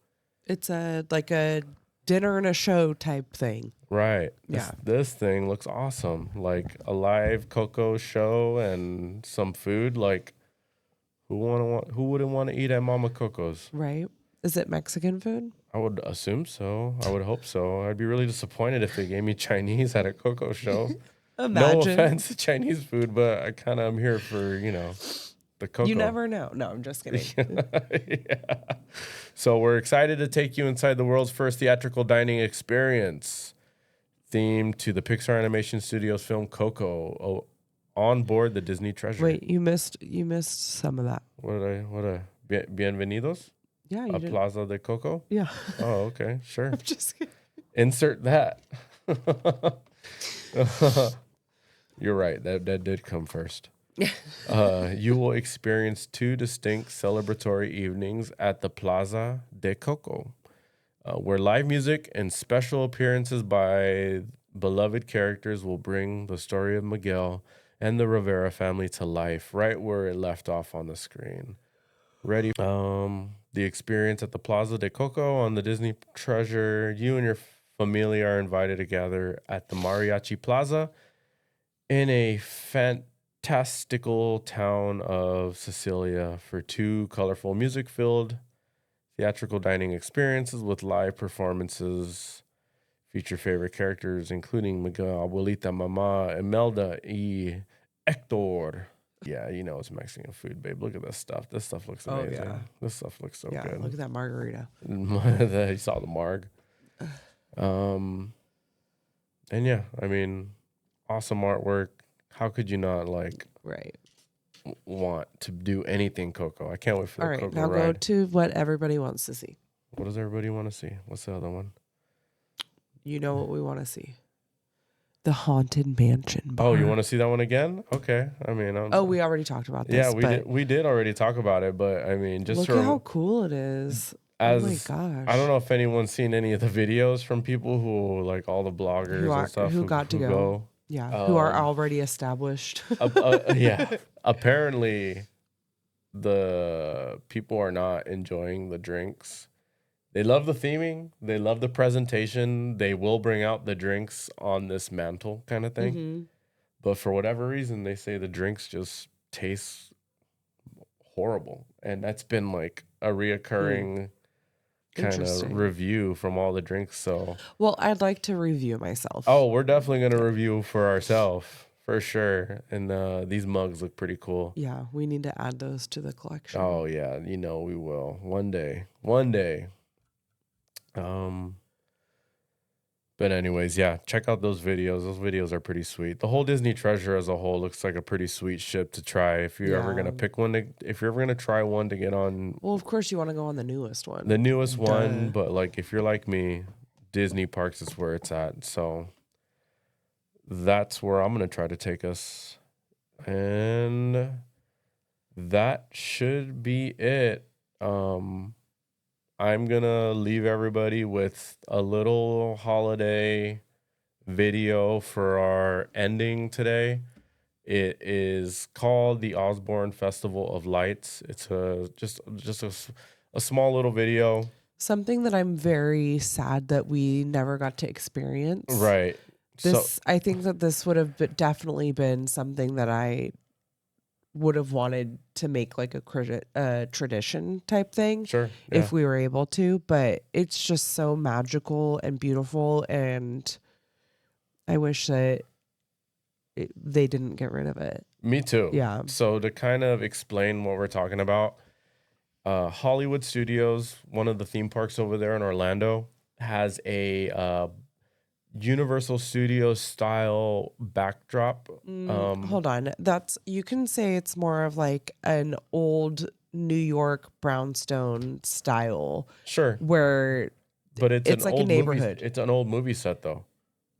Speaker 2: It's like a dinner and a show type thing.
Speaker 1: Right.
Speaker 2: Yeah.
Speaker 1: This thing looks awesome. Like a live Coco show and some food. Like who wouldn't want to eat at Mama Coco's?
Speaker 2: Right. Is it Mexican food?
Speaker 1: I would assume so. I would hope so. I'd be really disappointed if they gave me Chinese at a Coco show.
Speaker 2: Imagine.
Speaker 1: No offense to Chinese food, but I kind of am here for, the Coco.
Speaker 2: You never know. No, I'm just kidding.
Speaker 1: Yeah. So we're excited to take you inside the world's first theatrical dining experience, themed to the Pixar Animation Studios film Coco, on board the Disney Treasure.
Speaker 2: Wait, you missed some of that.
Speaker 1: Bienvenidos?
Speaker 2: Yeah, you did.
Speaker 1: Plaza de Coco?
Speaker 2: Yeah.
Speaker 1: Oh, okay, sure.
Speaker 2: I'm just kidding.
Speaker 1: Insert that. You're right. That did come first. You will experience 2 distinct celebratory evenings at the Plaza de Coco, where live music and special appearances by beloved characters will bring the story of Miguel and the Rivera family to life, right where it left off on the screen. Ready? The experience at the Plaza de Coco on the Disney Treasure. You and your familia are invited to gather at the Mariachi Plaza in a fantastical town of Sicilia for 2 colorful music-filled theatrical dining experiences with live performances. Feature favorite characters, including Miguel, Abuelita, Mama, Imelda, y Hector. Yeah, you know it's Mexican food, babe. Look at this stuff. This stuff looks
Speaker 2: Oh,
Speaker 1: amazing.
Speaker 2: yeah.
Speaker 1: This stuff looks so
Speaker 2: Yeah,
Speaker 1: good.
Speaker 2: look at that margarita.
Speaker 1: You saw the marg. And yeah, I mean, awesome artwork. How could you not
Speaker 2: Right.
Speaker 1: want to do anything Coco? I can't wait for
Speaker 2: All
Speaker 1: the
Speaker 2: right,
Speaker 1: Coco
Speaker 2: now go
Speaker 1: ride.
Speaker 2: to what everybody wants to see.
Speaker 1: What does everybody want to see? What's the other one?
Speaker 2: You know what we want to see. The Haunted Mansion bar.
Speaker 1: Oh, you want to see that one again? Okay. I mean,
Speaker 2: we already talked about this.
Speaker 1: yeah,
Speaker 2: but
Speaker 1: we did already talk about it, but I mean, just
Speaker 2: look at how cool it is.
Speaker 1: as
Speaker 2: oh my gosh.
Speaker 1: I don't know if anyone's seen any of the videos from people who like all the bloggers and stuff
Speaker 2: who got to go. Yeah, who are already established.
Speaker 1: Yeah. Apparently, the people are not enjoying the drinks. They love the theming. They love the presentation. They will bring out the drinks on this mantle kind of thing.
Speaker 2: Mm-hmm.
Speaker 1: But for whatever reason, they say the drinks just taste horrible. And that's been like a reoccurring kind of review from all the drinks. So,
Speaker 2: well, I'd like to review myself.
Speaker 1: oh, we're definitely going to review for ourselves for sure. And these mugs look pretty cool.
Speaker 2: Yeah, we need to add those to the collection.
Speaker 1: Oh, yeah. You know, we will. One day. One day. But anyways, yeah, check out those videos. Those videos are pretty sweet. The whole Disney Treasure as a whole looks like a pretty sweet ship to try if you're ever gonna pick one. If you're ever gonna try one to get on.
Speaker 2: Well, of course you want to go on the newest one.
Speaker 1: The newest one, but like if you're like me, Disney parks is where it's at. So that's where I'm gonna try to take us, and that should be it. I'm going to leave everybody with a little holiday video for our ending today. It is called the Osborne Festival of Lights. It's just a small little video.
Speaker 2: Something that I'm very sad that we never got to experience.
Speaker 1: Right.
Speaker 2: I think that this would have definitely been something that I would have wanted to make like a tradition type thing.
Speaker 1: Sure. Yeah.
Speaker 2: If we were able to, but it's just so magical and beautiful, and I wish that they didn't get rid of it.
Speaker 1: Me too.
Speaker 2: Yeah.
Speaker 1: So to kind of explain what we're talking about, Hollywood Studios, one of the theme parks over there in Orlando, has a Universal Studios style backdrop.
Speaker 2: Hold on. You can say it's more of like an old New York brownstone style.
Speaker 1: Sure.
Speaker 2: But it's like a neighborhood.
Speaker 1: It's an old movie set though.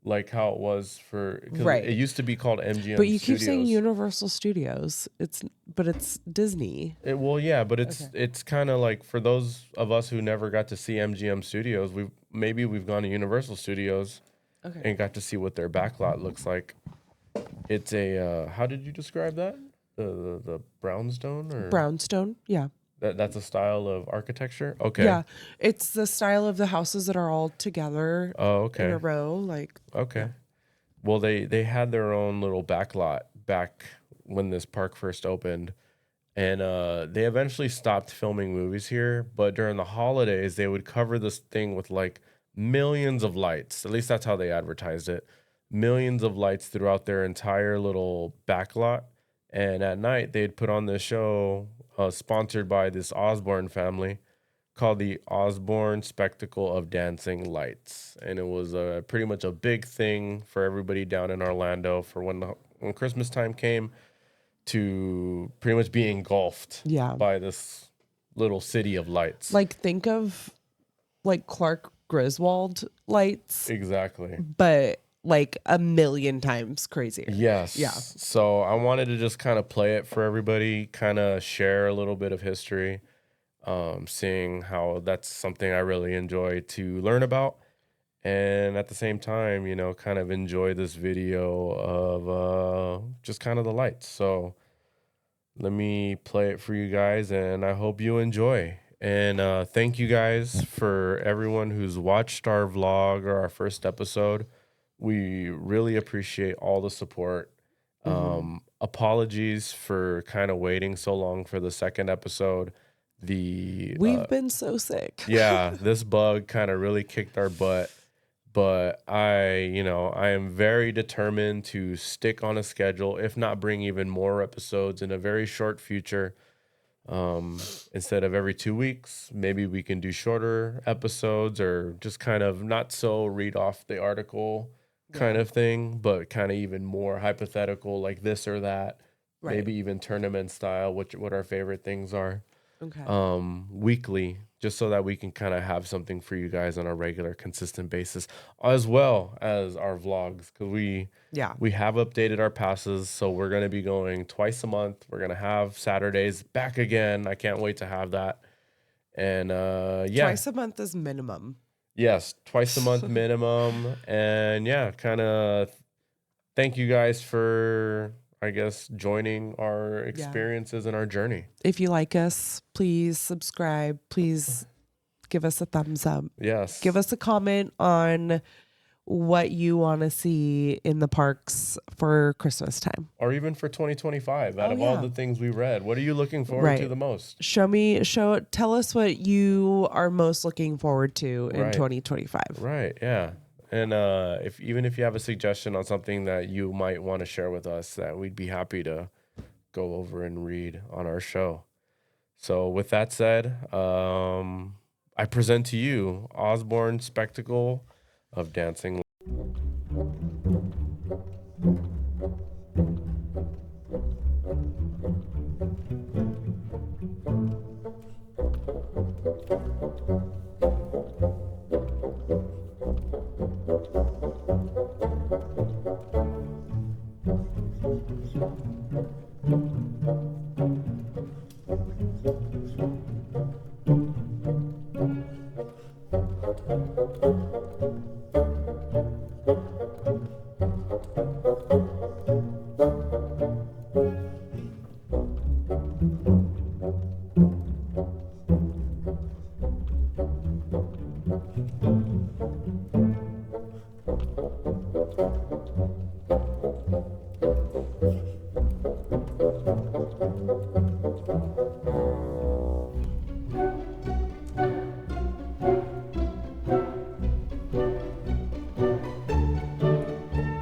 Speaker 1: Like how it was
Speaker 2: right.
Speaker 1: It used to be called MGM
Speaker 2: But you keep
Speaker 1: Studios.
Speaker 2: saying Universal Studios. It's Disney.
Speaker 1: It's kind of like for those of us who never got to see MGM Studios, we've gone to Universal Studios. Okay. And got to see what their backlot looks like. It's a how did you describe that? The brownstone or
Speaker 2: brownstone? Yeah.
Speaker 1: That's a style of architecture. Okay.
Speaker 2: Yeah, it's the style of the houses that are all together.
Speaker 1: Oh, okay.
Speaker 2: In a row, like.
Speaker 1: Okay.
Speaker 2: Yeah.
Speaker 1: Well, they had their own little backlot back when this park first opened, and they eventually stopped filming movies here. But during the holidays, they would cover this thing with like millions of lights. At least that's how they advertised it. Millions of lights throughout their entire little backlot. And at night, they'd put on this show sponsored by this Osborne family called the Osborne Spectacle of Dancing Lights. And it was pretty much a big thing for everybody down in Orlando for when Christmas time came to pretty much be engulfed by this little city of lights.
Speaker 2: Like think of like Clark Griswold lights.
Speaker 1: Exactly.
Speaker 2: But like a million times crazier.
Speaker 1: Yes.
Speaker 2: Yeah.
Speaker 1: So I wanted to just kind of play it for everybody, kind of share a little bit of history, seeing how that's something I really enjoy to learn about. and at the same time, you know, kind of enjoy this video of just kind of the lights. So let me play it for you guys, and I hope you enjoy. And thank you guys for everyone who's watched our vlog or our first episode. We really appreciate all the support. Apologies for kind of waiting so long for the second episode.
Speaker 2: We've been so sick.
Speaker 1: Yeah, this bug kind of really kicked our butt. But I am very determined to stick on a schedule, if not bring even more episodes in a very short future. Instead of every 2 weeks, maybe we can do shorter episodes or just kind of not so read off the article kind of thing, but kind of even more hypothetical, like this or that.
Speaker 2: Right.
Speaker 1: Maybe even tournament style, what our favorite things are.
Speaker 2: Okay.
Speaker 1: Weekly, just so that we can kind of have something for you guys on a regular, consistent basis, as well as our vlogs. Because we have updated our passes, so we're going to be going twice a month. We're going to have Saturdays back again. I can't wait to have that. And
Speaker 2: Twice a month is minimum.
Speaker 1: Yes, twice a month minimum. And yeah, kind of thank you guys for, I guess, joining our experiences and our journey.
Speaker 2: If you like us, please subscribe. Please give us a thumbs up.
Speaker 1: Yes.
Speaker 2: Give us a comment on what you want to see in the parks for Christmas time.
Speaker 1: Or even for 2025, out of all the things we read. What are you looking forward to the most?
Speaker 2: Tell us what you are most looking forward to in 2025.
Speaker 1: Right, yeah. And if you have a suggestion on something that you might want to share with us, that we'd be happy to go over and read on our show. So with that said, I present to you Osborne Spectacle of Dancing.